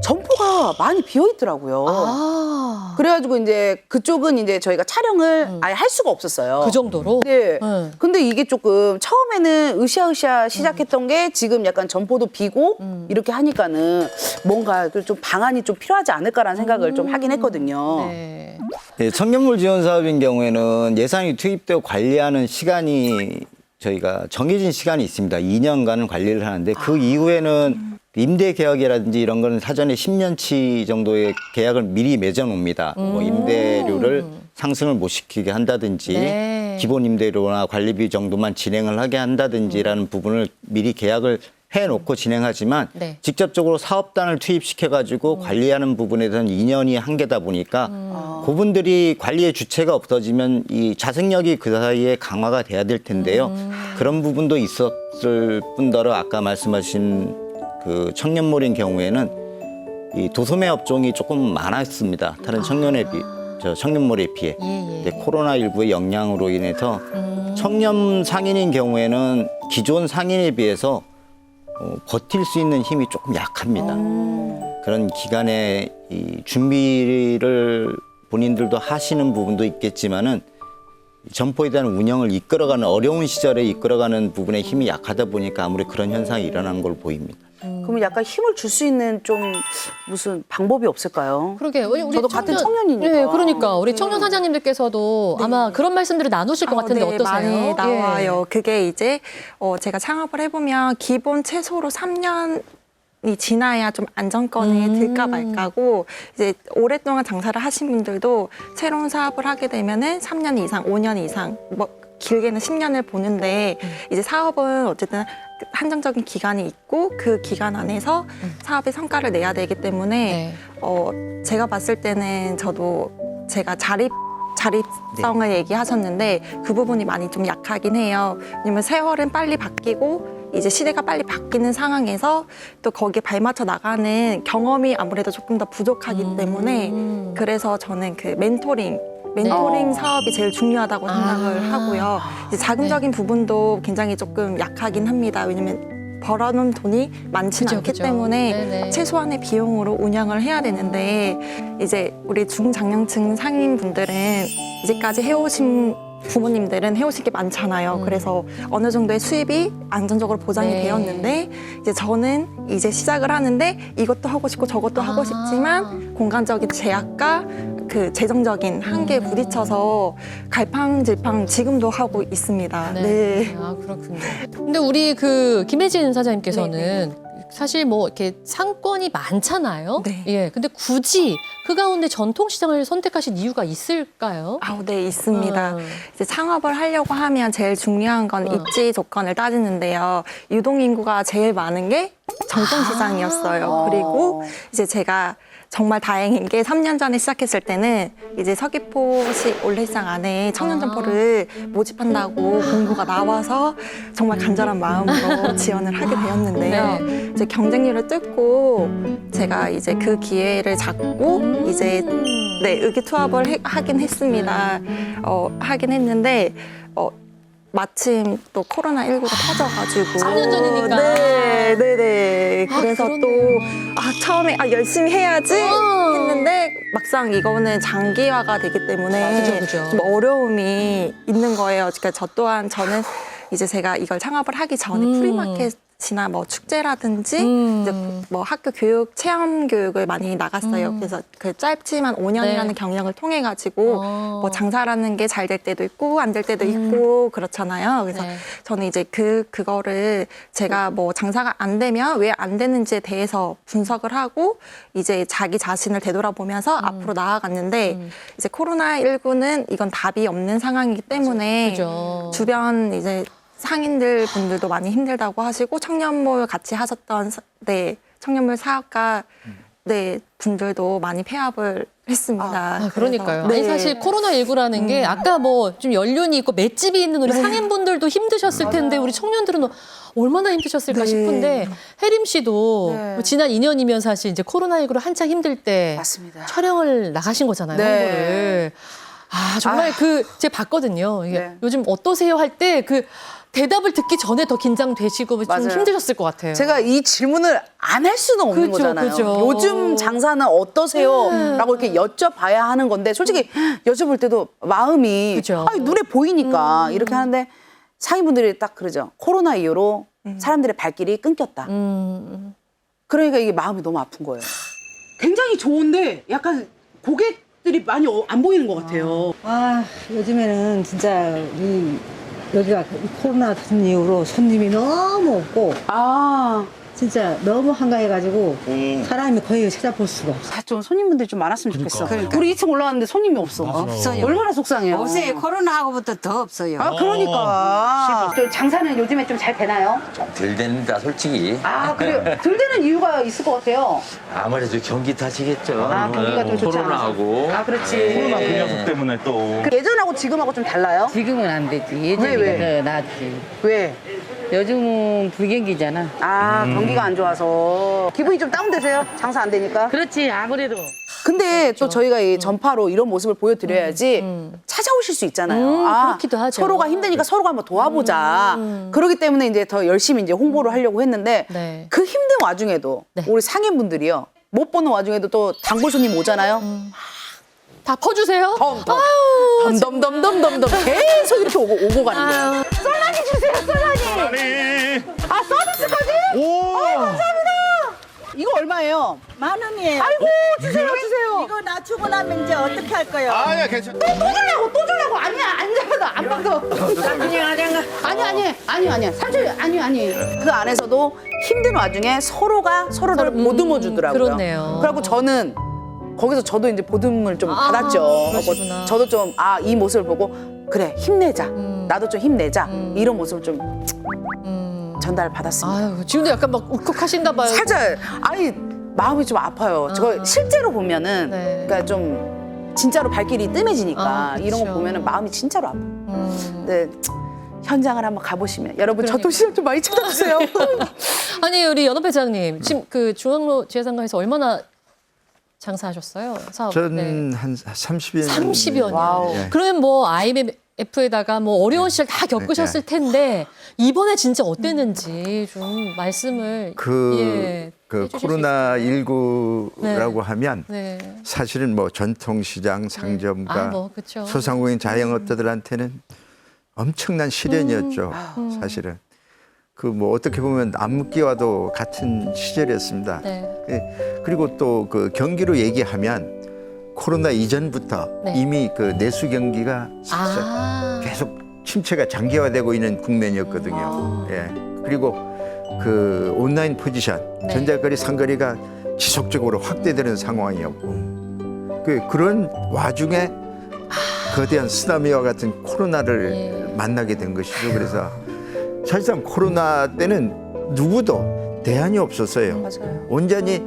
점포가 많이 비어 있더라고요. 아. 그래가지고 이제 그쪽은 이제 저희가 촬영을 아예 할 수가 없었어요. 그 정도로? 네. 네. 근데 이게 조금 처음에는 으쌰으쌰 시작했던 게 지금 약간 점포도 비고 이렇게 하니까는 뭔가 좀 방안이 좀 필요하지 않을까라는 생각을 좀 하긴 했거든요. 네. 예, 청년몰 지원 사업인 경우에는 예산이 투입되고 관리하는 시간이 저희가 정해진 시간이 있습니다. 2년간은 관리를 하는데 그 이후에는 임대 계약이라든지 이런 거는 사전에 10년치 정도의 계약을 미리 맺어 놓습니다. 뭐 임대료를 상승을 못 시키게 한다든지 네. 기본 임대료나 관리비 정도만 진행을 하게 한다든지라는 부분을 미리 계약을 해놓고 진행하지만 네. 직접적으로 사업단을 투입시켜가지고 관리하는 부분에 대해서는 2년이 한계다 보니까 그분들이 관리의 주체가 없어지면 이 자생력이 그 사이에 강화가 돼야 될 텐데요. 그런 부분도 있었을 뿐더러 아까 말씀하신 그 청년몰인 경우에는 이 도소매 업종이 조금 많았습니다. 다른 청년몰에 비해. 근데 코로나19의 영향으로 인해서 청년 상인인 경우에는 기존 상인에 비해서 버틸 수 있는 힘이 조금 약합니다. 그런 기간에 이 준비를 본인들도 하시는 부분도 있겠지만은 점포에 대한 운영을 이끌어가는 어려운 시절에 이끌어가는 부분에 힘이 약하다 보니까 아무리 그런 현상이 일어나는 걸로 보입니다. 그러면 약간 힘을 줄 수 있는 좀 무슨 방법이 없을까요? 그러게 우리 저도 같은 청년이니까. 네, 그러니까 우리 청년 사장님들께서도 아마 그런 말씀들을 나누실 것 같은데 네, 어떠세요? 많이 나와요. 예. 그게 이제 제가 창업을 해보면 기본 최소로 3년이 지나야 좀 안정권이 들까 말까고 이제 오랫동안 장사를 하신 분들도 새로운 사업을 하게 되면은 3년 이상, 5년 이상, 뭐 길게는 10년을 보는데 이제 사업은 어쨌든 한정적인 기간이 있고 그 기간 안에서 사업의 성과를 내야 되기 때문에 네. 제가 봤을 때는 저도 제가 자립성을 얘기하셨는데 그 부분이 많이 좀 약하긴 해요. 왜냐면 세월은 빨리 바뀌고 이제 시대가 빨리 바뀌는 상황에서 또 거기에 발맞춰 나가는 경험이 아무래도 조금 더 부족하기 때문에 그래서 저는 그 멘토링 사업이 제일 중요하다고 생각을 하고요. 이제 자금적인 부분도 굉장히 조금 약하긴 합니다. 왜냐면 벌어놓은 돈이 많지는 않기 때문에 네네. 최소한의 비용으로 운영을 해야 되는데 이제 우리 중장년층 상인분들은 이제까지 해오신 부모님들은 해오신 게 많잖아요. 그래서 어느 정도의 수입이 안정적으로 보장이 네. 되었는데 이제 저는 이제 시작을 하는데 이것도 하고 싶고 저것도 하고 싶지만 공간적인 제약과 그 재정적인 한계에 부딪혀서 갈팡질팡 지금도 하고 있습니다. 네. 아, 그렇군요. 근데 우리 그 김혜진 사장님께서는 사실 뭐 이렇게 상권이 많잖아요. 네. 예. 근데 굳이 그 가운데 전통시장을 선택하신 이유가 있을까요? 네, 있습니다. 이제 창업을 하려고 하면 제일 중요한 건 입지 조건을 따지는데요. 유동인구가 제일 많은 게 전통시장이었어요. 그리고 이제 제가 정말 다행인 게 3년 전에 시작했을 때는 이제 서귀포시 올레시장 안에 청년점포를 모집한다고 공고가 나와서 정말 간절한 마음으로 지원을 하게 되었는데요. 이제 경쟁률을 뚫고 제가 이제 그 기회를 잡고 이제 의기투합을 하긴 했습니다. 하긴 했는데 마침 또 코로나19가 터져가지고 3년 전이니까. 네네. 그래서 또 처음에 열심히 해야지 했는데 막상 이거는 장기화가 되기 때문에 그죠. 좀 어려움이 있는 거예요. 그러니까 저 또한 저는 이제 제가 이걸 창업을 하기 전에 프리마켓이나 뭐 축제라든지 이제 뭐 학교 교육, 체험 교육을 많이 나갔어요. 그래서 그 짧지만 5년이라는 네. 경력을 통해 가지고 뭐 장사라는 게 잘 될 때도 있고 안 될 때도 있고 그렇잖아요. 그래서 네. 저는 이제 그거를 제가 뭐 장사가 안 되면 왜 안 되는지에 대해서 분석을 하고 이제 자기 자신을 되돌아보면서 앞으로 나아갔는데 이제 코로나19는 이건 답이 없는 상황이기 때문에 그죠. 주변 이제 상인들 분들도 많이 힘들다고 하시고 청년몰 같이 하셨던 청년몰 사업가 네, 분들도 많이 폐업을 했습니다. 그러니까요. 그래서- 아니 네. 사실 코로나19라는 게 아까 뭐 좀 연륜이 있고 맷집이 있는 우리 상인분들도 힘드셨을 텐데 우리 청년들은 얼마나 힘드셨을까 네. 싶은데 혜림 씨도 네. 뭐 지난 2년이면 사실 이제 코로나19로 한창 힘들 때 맞습니다. 촬영을 나가신 거잖아요. 네. 홍보를. 아 정말 제가 봤거든요. 이게 네. 요즘 어떠세요 할 때 그 대답을 듣기 전에 더 긴장되시고 좀 맞아요. 힘드셨을 것 같아요. 제가 이 질문을 안 할 수는 없는 그죠, 거잖아요. 그죠. 요즘 장사는 어떠세요? 라고 이렇게 여쭤봐야 하는 건데 솔직히 여쭤볼 때도 마음이 그죠. 아니, 눈에 보이니까 이렇게 하는데 상인분들이 딱 그러죠. 코로나 이후로 사람들의 발길이 끊겼다. 그러니까 이게 마음이 너무 아픈 거예요. 굉장히 좋은데 약간 고객들이 많이 안 보이는 것 같아요. 아, 요즘에는 진짜 여기가 코로나 된 이후로 손님이 너무 없고 아, 진짜 너무 한가해가지고 사람이 거의 찾아볼 수가 없어. 좀 손님분들이 좀 많았으면 좋겠어. 우리 2층 올라왔는데 손님이 없어. 없어요. 얼마나 속상해요. 요새 코로나하고부터 더 없어요. 아, 그러니까. 또 장사는 요즘에 좀 잘 되나요? 덜 됩니다, 솔직히. 아, 그래요? 덜 되는 이유가 있을 것 같아요. 아무래도 경기 탓이겠죠. 아, 경기가 좀 좋지 코로나하고. 않아서. 아, 그렇지. 코로나 그 녀석 때문에 또. 그 예전하고 지금하고 좀 달라요? 지금은 안 되지. 왜? 예전이 더 낫지. 왜? 요즘은 불경기잖아. 아, 경기가 안 좋아서. 기분이 좀 다운되세요? 장사 안 되니까? 그렇지, 아무래도. 근데 또 저희가 이 전파로 이런 모습을 보여드려야지 찾아오실 수 있잖아요. 그렇기도 하죠. 서로가 힘드니까 서로가 한번 도와보자. 그렇기 때문에 이제 더 열심히 이제 홍보를 하려고 했는데 네. 그 힘든 와중에도 네. 우리 상인분들이요. 못 보는 와중에도 또 단골 손님 오잖아요. 다 퍼주세요. 덤덤덤덤덤덤 계속 이렇게 오고 가는 거예요. 아유. 썰라니 주세요, 썰라니. 아니. 아, 서비스까지? 오. 감사합니다. 이거 얼마예요? 10,000원이에요. 아이고, 주세요. 이거 낮추고 나면 이제 어떻게 할 거예요? 아니야, 괜찮아. 또 주려고. 아니야, 안 잡아도 안 받아. 아니야. 삼촌, 아니. 그 안에서도 힘든 와중에 서로가 서로를 보듬어 주더라고요. 그렇네요. 그래갖고 저는 거기서 저도 이제 보듬을 좀 받았죠. 그러시구나. 저도 좀, 이 모습을 보고, 그래, 힘내자. 나도 좀 힘내자. 이런 모습을 좀 전달 받았습니다. 아유, 지금도 약간 막 울컥하신가 봐요. 살짝, 마음이 좀 아파요. 저 실제로 보면은, 네. 그러니까 좀, 진짜로 발길이 뜸해지니까 그쵸. 이런 거 보면은 마음이 진짜로 아파요. 근데 현장을 한번 가보시면 여러분 그러니까. 저토시장 좀 많이 찾아주세요. 아니 우리 연업 회장님 지금 그 중앙로 지하상가에서 얼마나 장사하셨어요? 사업. 전 한 30여 년. 30여 년. 와우. 예. 그러면 뭐 IMF에다가 뭐 어려운 시절 다 겪으셨을 텐데 이번에 진짜 어땠는지 좀 말씀을 그 해주실 수 코로나 있을까요? 19라고 하면 네. 사실은 뭐 전통시장, 상점가, 뭐 그쵸. 소상공인 자영업자들한테는 엄청난 시련이었죠. 사실은 그 뭐 어떻게 보면 암흑기와도 같은 시절이었습니다. 네. 예, 그리고 또 그 경기로 얘기하면 코로나 이전부터 네. 이미 그 내수 경기가 사실 계속 침체가 장기화되고 있는 국면이었거든요. 예. 그리고 그 온라인 포지션, 네. 전자거래 상거래가 지속적으로 확대되는 상황이었고 그런 와중에 거대한 쓰나미와 같은 코로나를 만나게 된 것이죠. 그래서 사실상 코로나 때는 누구도 대안이 없었어요. 맞아요. 온전히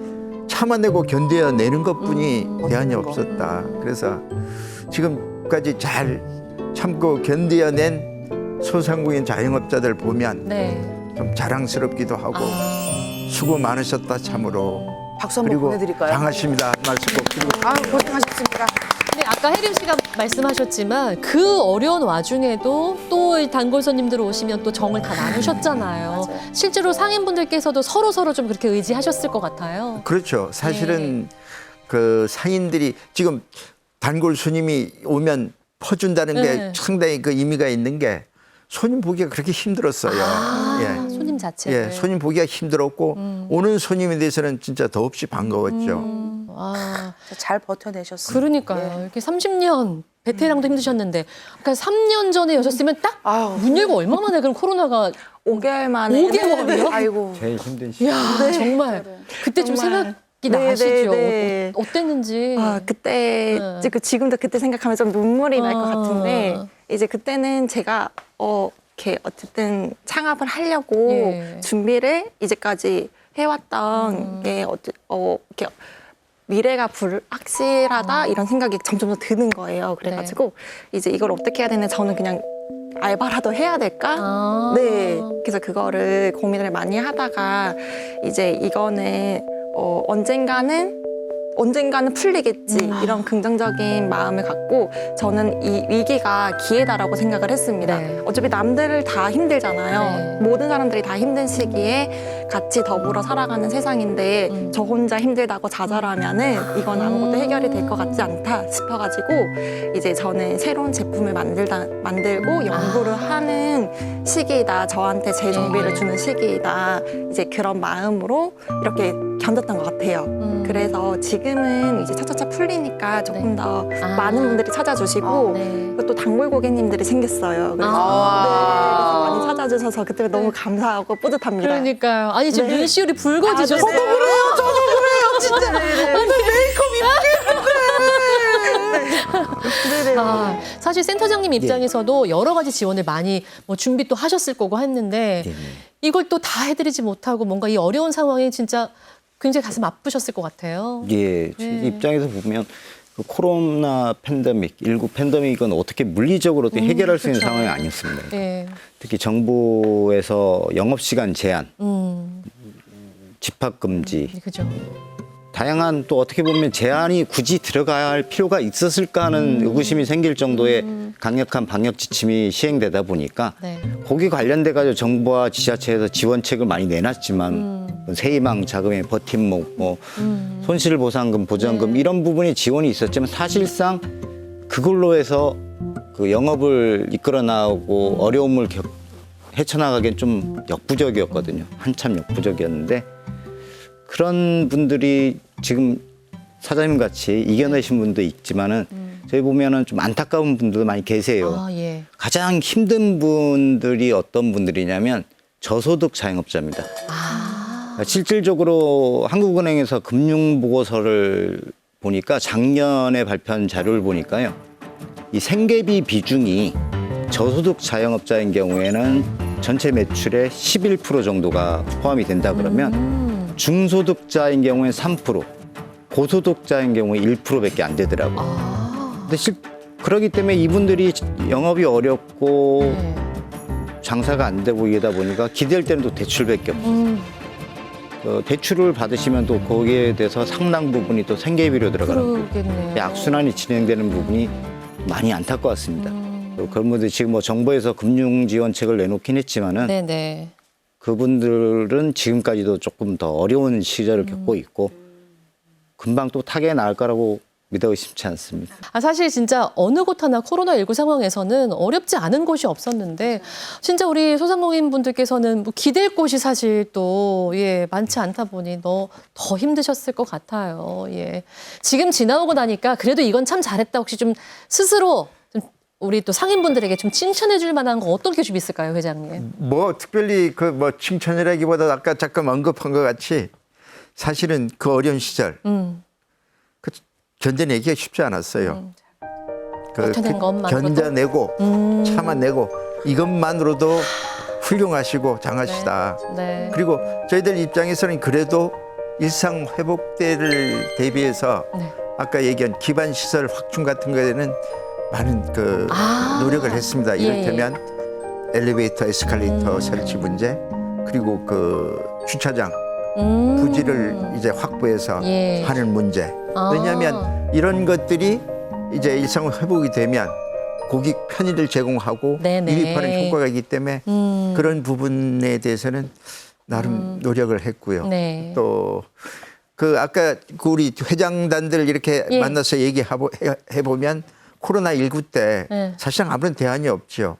참아내고 견뎌내는 것뿐이 대안이 없었다. 그래서 지금까지 잘 참고 견뎌낸 소상공인 자영업자들 보면 네. 좀 자랑스럽기도 하고 수고 많으셨다 참으로. 박수 한번 그리고 보내드릴까요? 장하십니다. 한 말씀 꼭 드리고 고생하셨습니다. 근데 아까 혜림 씨가 말씀하셨지만 그 어려운 와중에도 또 이 단골 손님들 오시면 또 정을 다 나누셨잖아요. 실제로 상인분들께서도 서로 좀 그렇게 의지하셨을 것 같아요. 그렇죠. 사실은 그 상인들이 지금 단골 손님이 오면 퍼준다는 게 네. 상당히 그 의미가 있는 게 손님 보기가 그렇게 힘들었어요. 예. 손님 자체를. 예, 손님 보기가 힘들었고 오는 손님에 대해서는 진짜 더없이 반가웠죠. 와, 잘 버텨내셨어요. 그러니까요. 이렇게 30년 베테랑도 힘드셨는데, 그러니까 3년 전에 여셨으면 딱 문 열고 얼마 만에 그럼 코로나가 5개월 만에. 5개월이요? 아이고. 제일 힘든 시간. 이야, 정말 그때 좀 정말. 생각이 네, 나시죠? 네. 어땠는지. 그때 네. 지금도 그때 생각하면 좀 눈물이 날 것 같은데 아. 이제 그때는 제가 이렇게 어쨌든 창업을 하려고 예. 준비를 이제까지 해왔던 게 이렇게 미래가 불확실하다 이런 생각이 점점 더 드는 거예요. 그래가지고 이제 이걸 어떻게 해야 되나 저는 그냥 알바라도 해야 될까? 네. 그래서 그거를 고민을 많이 하다가 이제 이거는 언젠가는 풀리겠지 이런 긍정적인 마음을 갖고 저는 이 위기가 기회다라고 생각을 했습니다. 네. 어차피 남들 다 힘들잖아요. 네. 모든 사람들이 다 힘든 시기에 같이 더불어 살아가는 세상인데 저 혼자 힘들다고 좌절하면은 이건 아무것도 해결이 될 것 같지 않다 싶어가지고 이제 저는 새로운 제품을 만들고 연구를 하는 시기이다. 저한테 재정비를 주는 시기이다. 이제 그런 마음으로 이렇게 견뎠던 것 같아요. 그래서 지금은 이제 차차차 풀리니까 조금 더 많은 분들이 찾아주시고 그리고 또 단골 고객님들이 생겼어요. 그래서, 그래서 많이 찾아주셔서 그때 너무 감사하고 뿌듯합니다. 그러니까요. 아니 지금 네. 눈시울이 붉어지셨어요. 아, 네. 그래요, 저도 그래요, 진짜. 아, 사실 센터장님 입장에서도 여러 가지 지원을 많이 뭐 준비 또 하셨을 거고 했는데 이걸 또 다 해드리지 못하고 뭔가 이 어려운 상황에 진짜 굉장히 가슴 아프셨을 것 같아요. 예, 제 입장에서 보면 그 코로나 팬데믹, 19 팬데믹은 어떻게 물리적으로 해결할 수 있는 그쵸. 상황이 아니었습니다. 예. 특히 정부에서 영업시간 제한, 집합금지, 그죠. 다양한 또 어떻게 보면 제한이 굳이 들어가야 할 필요가 있었을까 하는 의구심이 생길 정도의 강력한 방역 지침이 시행되다 보니까 네. 거기 관련돼 가지고 정부와 지자체에서 지원책을 많이 내놨지만 세희망 자금의 버팀목, 뭐 손실보상금, 보전금 이런 부분이 지원이 있었지만 사실상 그걸로 해서 그 영업을 이끌어 나오고 어려움을 헤쳐나가기엔 좀 역부족이었거든요. 한참 역부족이었는데 그런 분들이 지금 사장님 같이 이겨내신 분도 있지만은 저희 보면은 좀 안타까운 분들도 많이 계세요. 아, 예. 가장 힘든 분들이 어떤 분들이냐면 저소득 자영업자입니다. 실질적으로 한국은행에서 금융보고서를 보니까 작년에 발표한 자료를 보니까요. 이 생계비 비중이 저소득 자영업자인 경우에는 전체 매출의 11% 정도가 포함이 된다 그러면 중소득자인 경우에 3%, 고소득자인 경우에 1%밖에 안 되더라고요. 근데 그러기 때문에 이분들이 영업이 어렵고 장사가 안 되고 이러다 보니까 기댈 때는 또 대출밖에 없어요. 대출을 받으시면 또 거기에 대해서 상당 부분이 또 생계비로 들어가는 거예요. 그러겠네요. 악순환이 진행되는 부분이 많이 안타까웠습니다. 그런 분들 지금 뭐 정부에서 금융 지원책을 내놓긴 했지만은 네네. 그분들은 지금까지도 조금 더 어려운 시절을 겪고 있고 금방 또 타겟에 나을 거라고 믿어 의심치 않습니다. 아, 사실 진짜 어느 곳 하나 코로나19 상황에서는 어렵지 않은 곳이 없었는데 진짜 우리 소상공인 분들께서는 뭐 기댈 곳이 사실 또 많지 않다 보니 더 힘드셨을 것 같아요. 예. 지금 지나오고 나니까 그래도 이건 참 잘했다. 혹시 좀 스스로 좀 우리 또 상인분들에게 좀 칭찬해 줄 만한 거 어떤 게 좀 있을까요, 회장님? 뭐 특별히 그 뭐 칭찬이라기보다 아까 잠깐 언급한 것 같이 사실은 그 어려운 시절 그 견뎌내기가 쉽지 않았어요. 버텨낸 것만으로도? 견뎌내고 참아내고 이것만으로도 훌륭하시고 장하시다. 네. 그리고 저희들 입장에서는 그래도 일상 회복대를 대비해서 아까 얘기한 기반 시설 확충 같은 거에는 많은 그 노력을 했습니다. 이를테면 엘리베이터, 에스컬레이터 설치 문제 그리고 그 주차장 부지를 이제 확보해서 하는 문제. 왜냐하면 이런 것들이 이제 일상 회복이 되면 고객 편의를 제공하고 유입하는 효과가 있기 때문에 그런 부분에 대해서는 나름 노력을 했고요. 네. 또 그 아까 그 우리 회장단들 이렇게 만나서 얘기해보면 코로나19 때 사실상 아무런 대안이 없죠.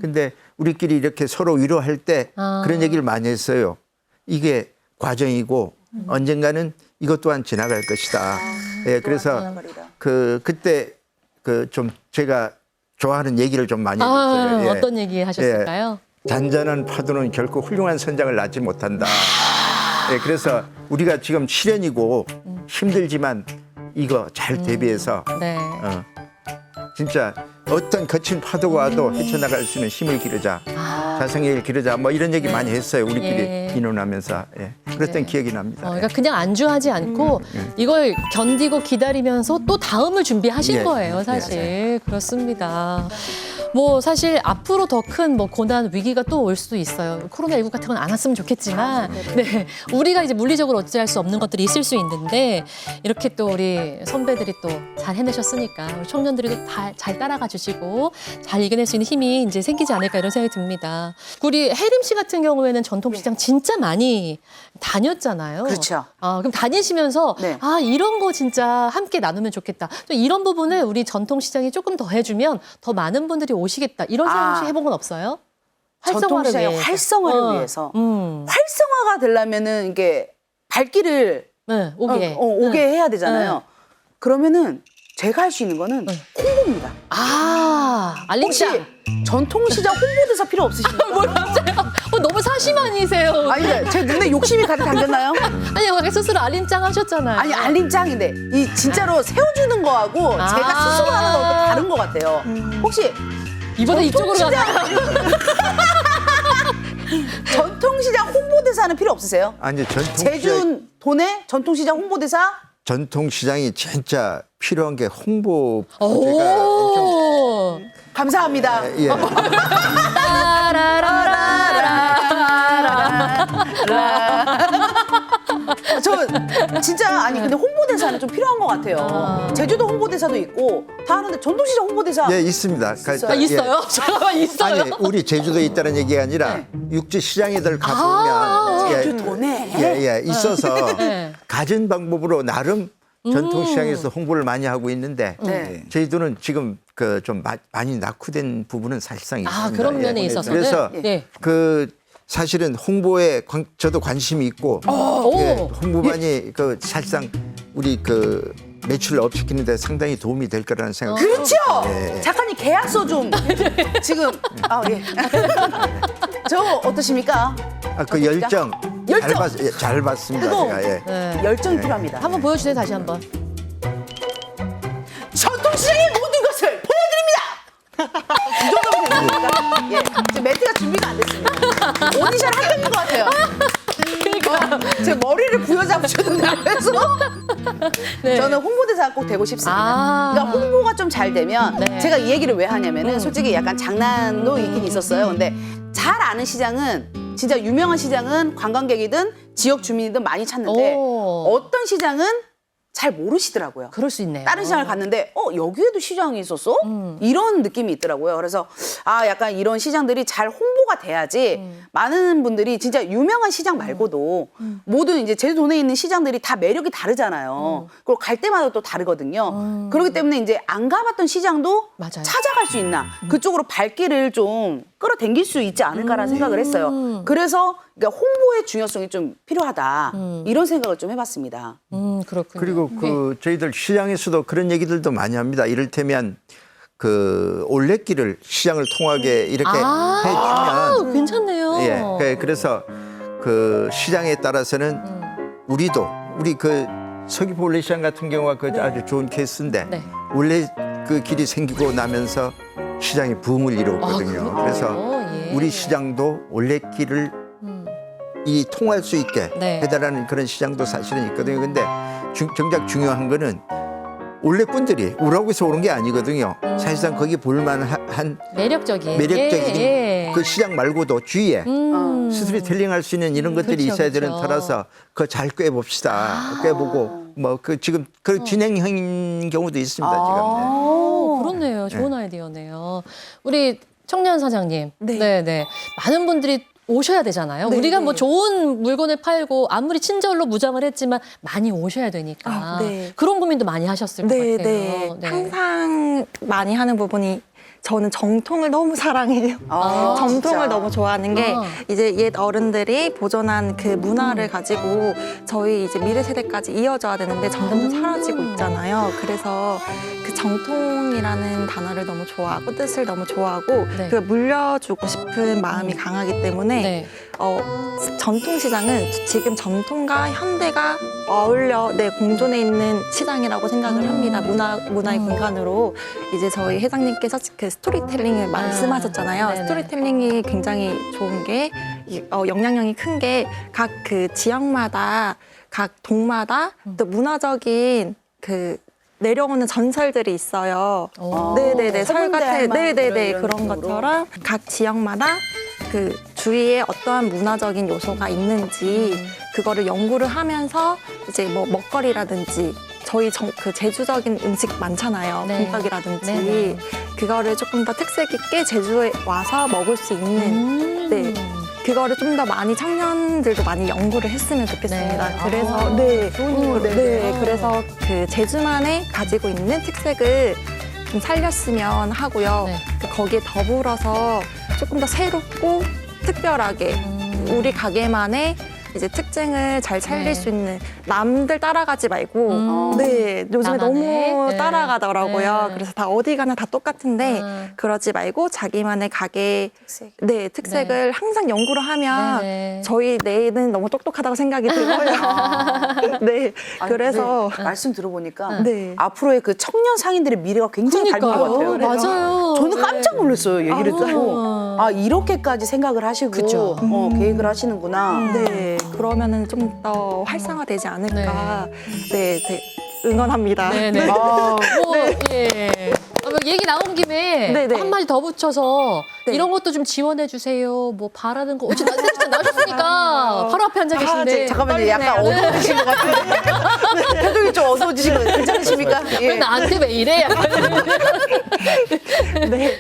근데 우리끼리 이렇게 서로 위로할 때 그런 얘기를 많이 했어요. 이게 과정이고 언젠가는 이것 또한 지나갈 것이다. 예, 그래서 그때 그 좀 제가 좋아하는 얘기를 좀 많이 했어요. 예. 어떤 얘기 하셨을까요? 잔잔한 파도는 결코 훌륭한 선장을 낳지 못한다. 예, 그래서 우리가 지금 시련이고 힘들지만 이거 잘 대비해서 진짜 어떤 거친 파도가 와도 헤쳐나갈 수 있는 힘을 기르자. 자성을 기르자. 뭐 이런 얘기 많이 했어요. 우리끼리 의논하면서. 예. 그랬던 기억이 납니다. 그러니까 그냥 안주하지 않고 이걸 견디고 기다리면서 또 다음을 준비하신 예. 거예요, 사실. 그렇습니다. 뭐 사실 앞으로 더 큰 뭐 고난 위기가 또 올 수도 있어요. 코로나19 같은 건 안 왔으면 좋겠지만, 네, 우리가 이제 물리적으로 어찌할 수 없는 것들이 있을 수 있는데 이렇게 또 우리 선배들이 또 잘 해내셨으니까 우리 청년들이 다 잘 따라가 주시고 잘 이겨낼 수 있는 힘이 이제 생기지 않을까 이런 생각이 듭니다. 우리 혜림 씨 같은 경우에는 전통시장 진짜 많이 다녔잖아요. 그렇죠. 그럼 다니시면서 네. 이런 거 진짜 함께 나누면 좋겠다. 또 이런 부분을 우리 전통시장이 조금 더 해주면 더 많은 분들이 오시겠다. 이런 생각 혹시 해본 건 없어요? 전통시장의 위해서. 활성화를 위해서 활성화가 되려면은 이게 발길을 네, 오게. 오게 해야 되잖아요. 그러면은 제가 할 수 있는 거는 홍보입니다. 혹시 알림장. 전통시장 홍보대사 필요 없으신가요? 뭘 맞아요? 너무 사심 아니세요? 아니, 제 눈에 욕심이 가득 담겼나요? 아니, 아까 스스로 알림장 하셨잖아요. 아니, 알림장인데 이 진짜로 세워주는 거하고 제가 스스로 하는 거하고 또 다른 것 같아요. 혹시 이번에 이쪽으로 가자. 전통시장 홍보대사는 필요 없으세요? 아니 제주 도내 전통시장 홍보대사? 전통시장이 진짜 필요한 게 홍보 부재가 엄청 오. 감사합니다. 예. 저 진짜 아니 근데 홍보대사는 좀 필요한 것 같아요. 제주도 홍보대사도 있고 다 하는데 전통시장 홍보대사 예, 있습니다. 있어요? 잠깐만, 있어요? 아니, 우리 제주도에 있다는 얘기가 아니라 육지 시장에들 가보면 제주도네. 예, 있어서 네. 가진 방법으로 나름 전통시장에서 홍보를 많이 하고 있는데 네. 저희들은 지금 그 좀 많이 낙후된 부분은 사실상 있습니다. 그런 면에 예. 있어서는? 그래서 네. 그 사실은 홍보에 저도 관심이 있고 예, 홍보관이 그 사실상 우리 그 매출을 업시키는 데 상당히 도움이 될 거라는 생각이 그렇죠. 예. 작가님 계약서 좀 지금 예. 저 어떠십니까? 그 열정 열정! 잘 봤습니다. 그거 제가 예. 네. 열정이 필요합니다. 한번 보여주세요, 다시 한번. 전통시장의 모든 것을 보여드립니다. 이 정도면 됩니까? 예, 지금 멘트가 준비가 안 됐습니다. 오디션 합격인 것 같아요. 제 머리를 부여잡으셨는데 그래서 네. 저는 홍보대사가 꼭 되고 싶습니다. 그러니까 홍보가 좀 잘 되면 네. 제가 이 얘기를 왜 하냐면은 솔직히 약간 장난도 있긴 있었어요. 근데 잘 아는 시장은 진짜 유명한 시장은 관광객이든 지역 주민이든 많이 찾는데 어떤 시장은 잘 모르시더라고요. 그럴 수 있네요. 다른 시장을 갔는데 여기에도 시장이 있었어? 이런 느낌이 있더라고요. 그래서 약간 이런 시장들이 잘 홍보가 돼야지 많은 분들이 진짜 유명한 시장 말고도 모든 이제 제주도내에 있는 시장들이 다 매력이 다르잖아요. 그리고 갈 때마다 또 다르거든요. 그렇기 때문에 이제 안 가봤던 시장도 맞아요. 찾아갈 수 있나 그쪽으로 발길을 좀 끌어당길 수 있지 않을까라는 생각을 했어요. 그래서 그러니까 홍보의 중요성이 좀 필요하다 이런 생각을 좀 해봤습니다. 그렇군요. 그리고 그 저희들 시장에서도 그런 얘기들도 많이 합니다. 이를테면 그 올레길을 시장을 통하게 이렇게 해주면 괜찮네요. 예, 그래서 그 시장에 따라서는 우리 그 서귀포 올레시장 같은 경우가 그 아주 좋은 케이스인데 네. 올레 그 길이 생기고 나면서 시장이 붐을 이루었거든요. 그래서 예. 우리 시장도 올레길을 이 통할 수 있게 네. 해달라는 그런 시장도 사실은 있거든요. 근데 정작 중요한 거는 올레꾼들이 우라고 해서 오는 게 아니거든요. 사실상 거기 볼만한 매력적인 그 시장 말고도 주위에 스토리텔링 할 수 있는 이런 것들이 그렇죠, 있어야 되는 그렇죠. 터라서 그거 잘 꿰봅시다. 꿰보고 뭐 그 지금 그 진행형인 경우도 있습니다. 지금. 네. 그렇네요. 좋은 아이디어네요. 우리 청년 사장님. 네. 많은 분들이 오셔야 되잖아요. 네, 우리가 네. 뭐 좋은 물건을 팔고 아무리 친절로 무장을 했지만 많이 오셔야 되니까 네. 그런 고민도 많이 하셨을 것 같아요. 네. 항상 많이 하는 부분이 저는 정통을 너무 사랑해요. 정통을 진짜. 너무 좋아하는 게 이제 옛 어른들이 보존한 그 문화를 가지고 저희 이제 미래 세대까지 이어져야 되는데 점점 더 사라지고 있잖아요. 그래서 그 정통이라는 단어를 너무 좋아하고 뜻을 너무 좋아하고 네. 그 물려주고 싶은 마음이 강하기 때문에 네. 전통시장은 지금 전통과 현대가 어울려 공존해 있는 시장이라고 생각을 합니다. 문화의 공간으로 이제 저희 회장님께서 그 스토리텔링을 말씀하셨잖아요. 네네. 스토리텔링이 굉장히 좋은 게 영향력이 큰 게 각 그 지역마다 각 동마다 또 문화적인 그 내려오는 전설들이 있어요. 네네네 설 같은 네네네 이런 그런 식으로. 것처럼 각 지역마다 그 주위에 어떠한 문화적인 요소가 있는지 그거를 연구를 하면서 이제 뭐 먹거리라든지 저희 그 제주적인 음식 많잖아요. 네. 김밥이라든지 네네. 그거를 조금 더 특색 있게 제주에 와서 먹을 수 있는 네. 그거를 좀 더 많이 청년들도 많이 연구를 했으면 좋겠습니다. 네. 그래서 아, 네, 좋은 네, 일이네요. 그래서 그 제주만의 가지고 있는 특색을 좀 살렸으면 하고요. 네. 그 거기에 더불어서 조금 더 새롭고 특별하게 우리 가게만의 이제 특징을 잘 살릴 네. 수 있는 남들 따라가지 말고 네 요즘에 나만의? 너무 네. 따라가더라고요. 네. 그래서 다 어디 가나 다 똑같은데 그러지 말고 자기만의 가게 네 특색을 항상 연구를 하면 네네. 저희 내는 너무 똑똑하다고 생각이 들어요. 네 아니, 그래서 근데 말씀 들어보니까 네. 앞으로의 그 청년 상인들의 미래가 굉장히 밝은 것 같아요. 맞아요. 저는 깜짝 놀랐어요, 얘기를 아. 듣고. 아, 이렇게까지 생각을 하시고 그쵸. 계획을 하시는구나. 네 그러면은 좀 더 활성화되지 않을까 네, 네 응원합니다. 네네. 뭐, 예. 뭐 얘기 나온 김에 네네. 한마디 더 붙여서 네. 이런 것도 좀 지원해 주세요. 뭐 바라는 거. 어쨌든 나오셨으니까 바로 앞에 앉아 계신데. 잠깐만요, 약간 어두워지신 것 같은데. 표정이 좀 어두워지신 것 같아요. 괜찮으십니까? 왜 나한테 왜 이래? 약간. 네,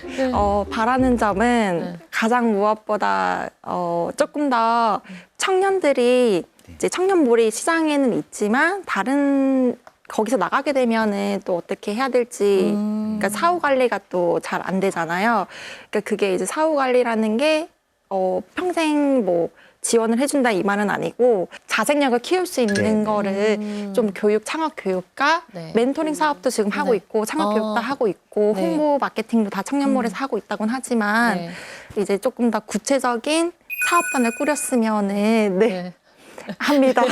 바라는 점은 가장 무엇보다 조금 더 청년들이 이제 청년몰이 시장에는 있지만 다른 거기서 나가게 되면은 또 어떻게 해야 될지 그러니까 사후 관리가 또 잘 안 되잖아요. 그러니까 그게 이제 사후 관리라는 게 평생 뭐 지원을 해준다 이 말은 아니고 자생력을 키울 수 있는 거를 좀 교육 창업 교육과 네. 멘토링 사업도 지금 하고 있고 창업 교육도 하고 있고 네. 홍보 마케팅도 다 청년몰에서 하고 있다고는 하지만 네. 이제 조금 더 구체적인 사업단을 꾸렸으면은 네. 합니다.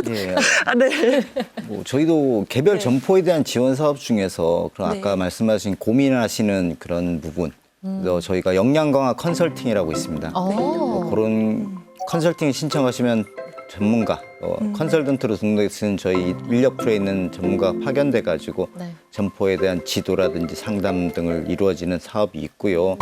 예. 아, 네. 뭐 저희도 개별 점포에 대한 지원 사업 중에서 그런 아까 네. 말씀하신 고민하시는 그런 부분, 그래서 저희가 역량 강화 컨설팅이라고 있습니다. 뭐 그런 컨설팅 신청하시면 전문가, 컨설턴트로 등록했은 저희 인력풀에 있는 전문가 파견돼 가지고 네. 점포에 대한 지도라든지 상담 등을 이루어지는 사업이 있고요.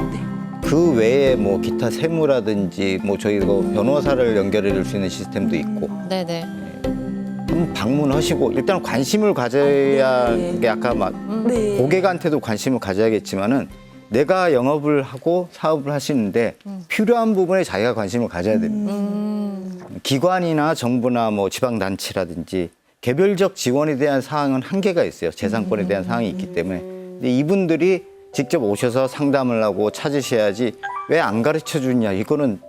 그 외에 뭐 기타 세무라든지 뭐 저희가 변호사를 연결해 줄 수 있는 시스템도 있고 네네. 한번 방문하시고 일단 관심을 가져야 게 아까 막 네. 고객한테도 관심을 가져야겠지만은 내가 영업을 하고 사업을 하시는데 필요한 부분에 자기가 관심을 가져야 됩니다. 기관이나 정부나 뭐 지방단체라든지 개별적 지원에 대한 사항은 한계가 있어요. 재산권에 대한 사항이 있기 때문에. 근데 이분들이 직접 오셔서 상담을 하고 찾으셔야지 왜 안 가르쳐 주냐 이거는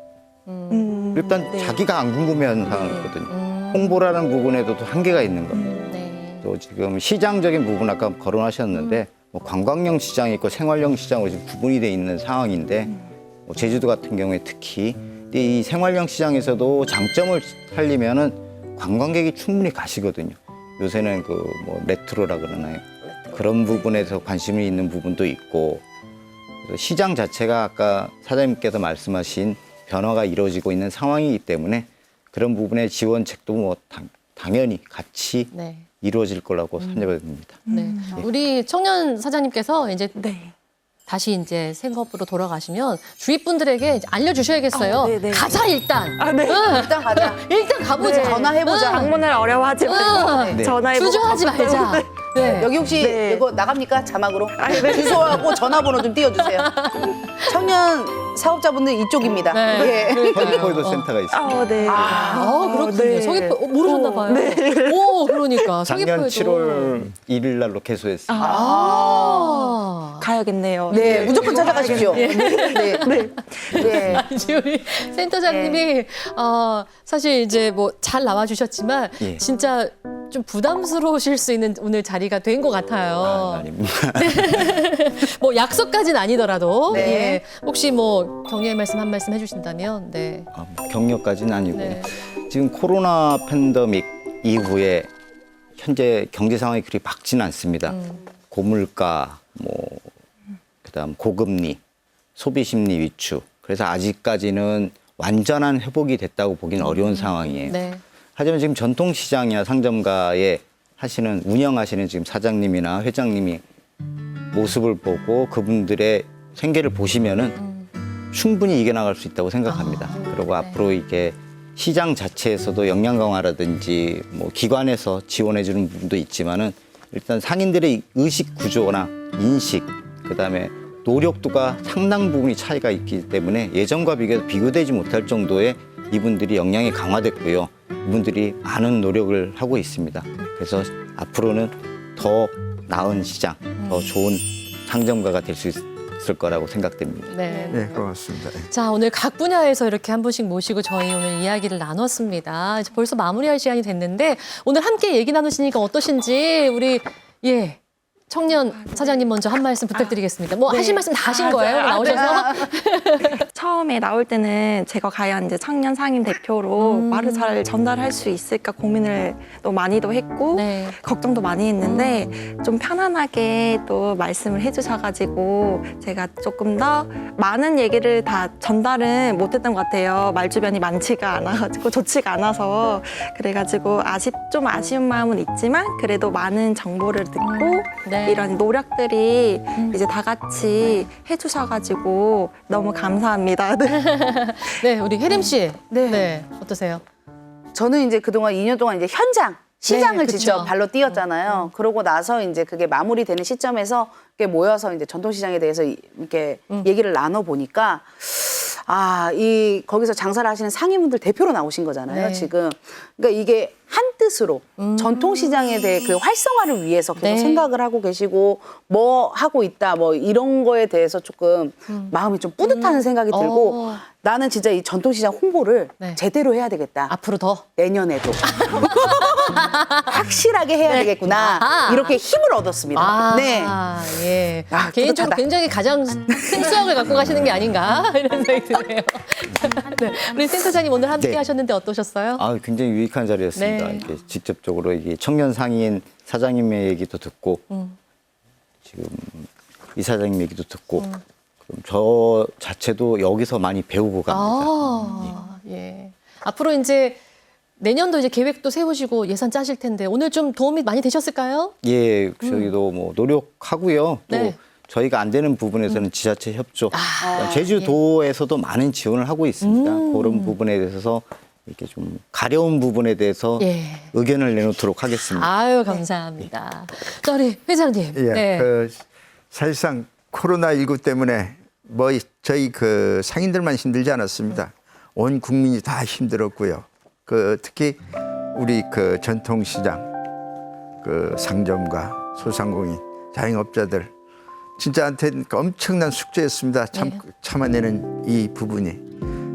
일단 자기가 안 궁금해하는 상황이거든요. 홍보라는 부분에도 또 한계가 있는 겁니다. 네. 또 지금 시장적인 부분 아까 거론하셨는데 뭐 관광형 시장이 있고 생활형 시장으로 지금 구분이 돼 있는 상황인데 뭐 제주도 같은 경우에 특히 근데 이 생활형 시장에서도 장점을 살리면은 관광객이 충분히 가시거든요. 요새는 그 뭐 레트로라 그러나요? 그런 부분에서 관심이 있는 부분도 있고 그래서 시장 자체가 아까 사장님께서 말씀하신 변화가 이루어지고 있는 상황이기 때문에 그런 부분의 지원책도 뭐 당연히 같이 네. 이루어질 거라고 생각됩니다. 네. 우리 청년 사장님께서 이제 네. 다시 이제 생업으로 돌아가시면 주위 분들에게 이제 알려주셔야겠어요. 네네. 가자 일단. 네. 일단 가자. 일단 가보자. 전화해보자. 방문을 어려워하지 말고 네. 전화해보고 주저하지 말자. 네. 여기 혹시 네. 이거 나갑니까? 자막으로? 주소하고 전화번호 좀 띄워주세요. 청년 사업자분들 이쪽입니다. 네. 예. 서귀포에도 센터가 있습니다. 네. 그렇군요. 네. 서귀포 모르셨나 봐요. 오, 그러니까 작년 서귀포에도. 7월 1일 날로 개소했습니다. 가야겠네요. 네, 무조건 찾아가십시오. 네. 네. 지금 우리 센터장님이 사실 이제 뭐 잘 나와주셨지만 예. 진짜 좀 부담스러우실 수 있는 오늘 자리가 된 것 같아요. 아닙니다. 뭐 약속까지는 아니더라도 네. 예. 혹시 뭐 격려의 말씀 한 말씀 해주신다면 네. 격려까지는 아니고 네. 지금 코로나 팬데믹 이후에 현재 경제 상황이 그리 밝지는 않습니다. 고물가, 뭐 그다음 고금리, 소비 심리 위축. 그래서 아직까지는 완전한 회복이 됐다고 보기는 어려운 상황이에요. 네. 하지만 지금 전통시장이나 상점가에 운영하시는 지금 사장님이나 회장님이 모습을 보고 그분들의 생계를 보시면은 충분히 이겨나갈 수 있다고 생각합니다. 그리고 앞으로 이게 시장 자체에서도 역량 강화라든지 뭐 기관에서 지원해 주는 부분도 있지만은 일단 상인들의 의식 구조나 인식, 그다음에 노력도가 상당 부분이 차이가 있기 때문에 예전과 비교되지 못할 정도의 이분들이 역량이 강화됐고요. 이분들이 많은 노력을 하고 있습니다. 그래서 앞으로는 더 나은 시장, 더 좋은 상점가가 될 수 있을 거라고 생각됩니다. 네. 네, 고맙습니다. 자, 오늘 각 분야에서 이렇게 한 분씩 모시고 저희 오늘 이야기를 나눴습니다. 이제 벌써 마무리할 시간이 됐는데 오늘 함께 얘기 나누시니까 어떠신지 우리 청년 사장님 먼저 한 말씀 부탁드리겠습니다. 뭐 하실 말씀 다 하신 거예요? 나오셔서? 처음에 나올 때는 제가 과연 이제 청년 상임 대표로 말을 잘 전달할 수 있을까 고민을 또 많이도 했고 네. 걱정도 많이 했는데 좀 편안하게 또 말씀을 해주셔가지고 제가 조금 더 많은 얘기를 다 전달은 못했던 것 같아요. 말주변이 많지가 않아가지고 좋지가 않아서 그래가지고 좀 아쉬운 마음은 있지만 그래도 많은 정보를 듣고 네. 이런 노력들이 이제 다 같이 해주셔가지고 너무 감사합니다. 네. 네, 우리 혜림 씨. 네. 네. 어떠세요? 저는 이제 그동안 2년 동안 이제 현장 시장을 그쵸. 직접 발로 뛰었잖아요. 그러고 나서 이제 그게 마무리되는 시점에서 이렇게 모여서 이제 전통시장에 대해서 이렇게 얘기를 나눠 보니까 거기서 장사를 하시는 상인분들 대표로 나오신 거잖아요, 네. 지금. 그러니까 이게 한 뜻으로 전통시장에 대해 그 활성화를 위해서 계속 네. 생각을 하고 계시고 뭐 하고 있다, 뭐 이런 거에 대해서 조금 마음이 좀 뿌듯한 생각이 들고 나는 진짜 이 전통시장 홍보를 네. 제대로 해야 되겠다. 앞으로 더. 내년에도 확실하게 해야 되겠구나. 아하. 이렇게 힘을 얻었습니다. 네. 예. 아, 개인적으로 뿌듯하다. 굉장히 가장 큰 수확을 갖고 가시는 게 아닌가 이런 생각이 드네요. 네. 우리 센터장님 오늘 함께 네. 하셨는데 어떠셨어요? 굉장히 유익한 자리였습니다. 네. 이게 직접적으로 이게 청년 상인 사장님의 얘기도 듣고 지금 이사장님 얘기도 듣고 그럼 저 자체도 여기서 많이 배우고 갑니다. 예. 앞으로 이제 내년도 이제 계획도 세우시고 예산 짜실 텐데 오늘 좀 도움이 많이 되셨을까요? 예, 저희도 뭐 노력하고요. 또 네. 저희가 안 되는 부분에서는 지자체 협조, 제주도에서도 많은 지원을 하고 있습니다. 그런 부분에 대해서 이렇게 좀 가려운 부분에 대해서 예. 의견을 내놓도록 하겠습니다. 아유, 감사합니다. 자, 우리 회장님. 예, 네. 사실상 코로나19 때문에 저희 상인들만 힘들지 않았습니다. 온 국민이 다 힘들었고요. 특히 우리 전통시장, 상점가, 소상공인, 자영업자들 진짜한테는 엄청난 숙제였습니다. 참아내는 이 부분이.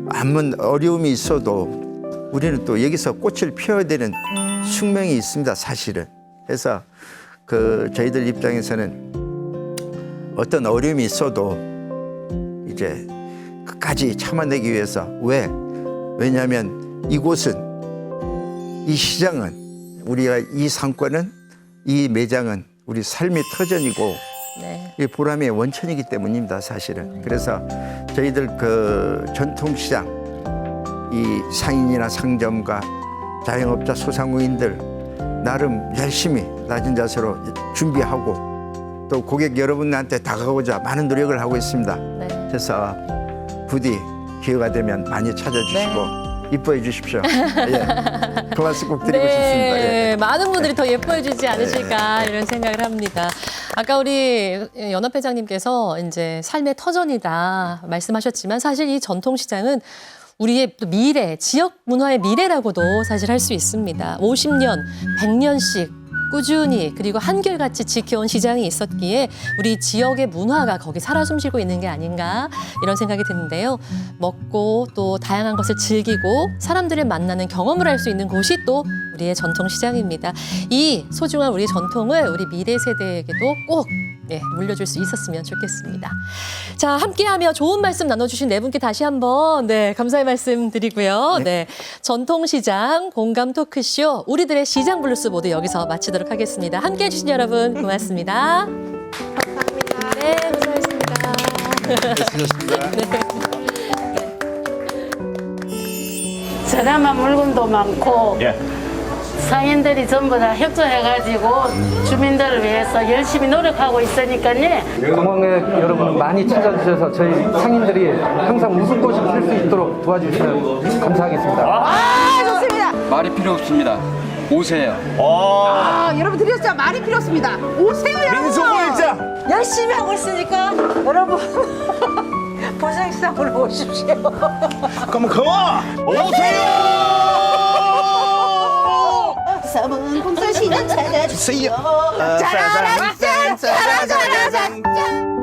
아무 어려움이 있어도 우리는 또 여기서 꽃을 피워야 되는 숙명이 있습니다, 사실은. 그래서 저희들 입장에서는 어떤 어려움이 있어도 이제 끝까지 참아내기 위해서 왜냐하면 이곳은 이 시장은 우리가 이 상권은 이 매장은 우리 삶의 터전이고 네. 이 보람의 원천이기 때문입니다, 사실은. 그래서 저희들 전통시장 이 상인이나 상점가 자영업자 소상공인들 나름 열심히 낮은 자세로 준비하고 또 고객 여러분한테 다가가고자 많은 노력을 하고 있습니다. 네. 그래서 부디 기회가 되면 많이 찾아주시고 이뻐해 주십시오. 예. 그 말씀 꼭 드리고 싶습니다. 예. 많은 분들이 더 예뻐해 주지 않으실까 이런 생각을 합니다. 아까 우리 연합회장님께서 이제 삶의 터전이다 말씀하셨지만 사실 이 전통시장은 우리의 또 미래, 지역 문화의 미래라고도 사실 할 수 있습니다. 50년, 100년씩 꾸준히 그리고 한결같이 지켜온 시장이 있었기에 우리 지역의 문화가 거기 살아 숨쉬고 있는 게 아닌가 이런 생각이 드는데요. 먹고 또 다양한 것을 즐기고 사람들을 만나는 경험을 할 수 있는 곳이 또 우리의 전통시장입니다. 이 소중한 우리 전통을 우리 미래 세대에게도 꼭 물려줄 수 있었으면 좋겠습니다. 자, 함께하며 좋은 말씀 나눠주신 네 분께 다시 한번 감사의 말씀 드리고요. 네, 전통시장 공감 토크쇼 우리들의 시장 블루스 모두 여기서 마치도록 하겠습니다. 함께해 주신 여러분 고맙습니다. 감사합니다. 네, 고생하셨습니다. 수고하셨습니다. 네. 저렴한 물건도 많고 예. 상인들이 전부 다 협조해가지고 주민들을 위해서 열심히 노력하고 있으니까요. 동광역 여러분 많이 찾아주셔서 저희 상인들이 항상 웃음 도시 될 수 있도록 도와주시면 감사하겠습니다. 아, 좋습니다. 말이 필요 없습니다. 오세요. 아, 여러분 들으셨죠? 말이 필요 없습니다. 오세요, 여러분. 민속일자. 열심히 하고 있으니까 여러분 보성시장으로 오십시오. 그럼 오세요. 서문 봉선시장 찾아주세요. 짜라짠, 짜라짠.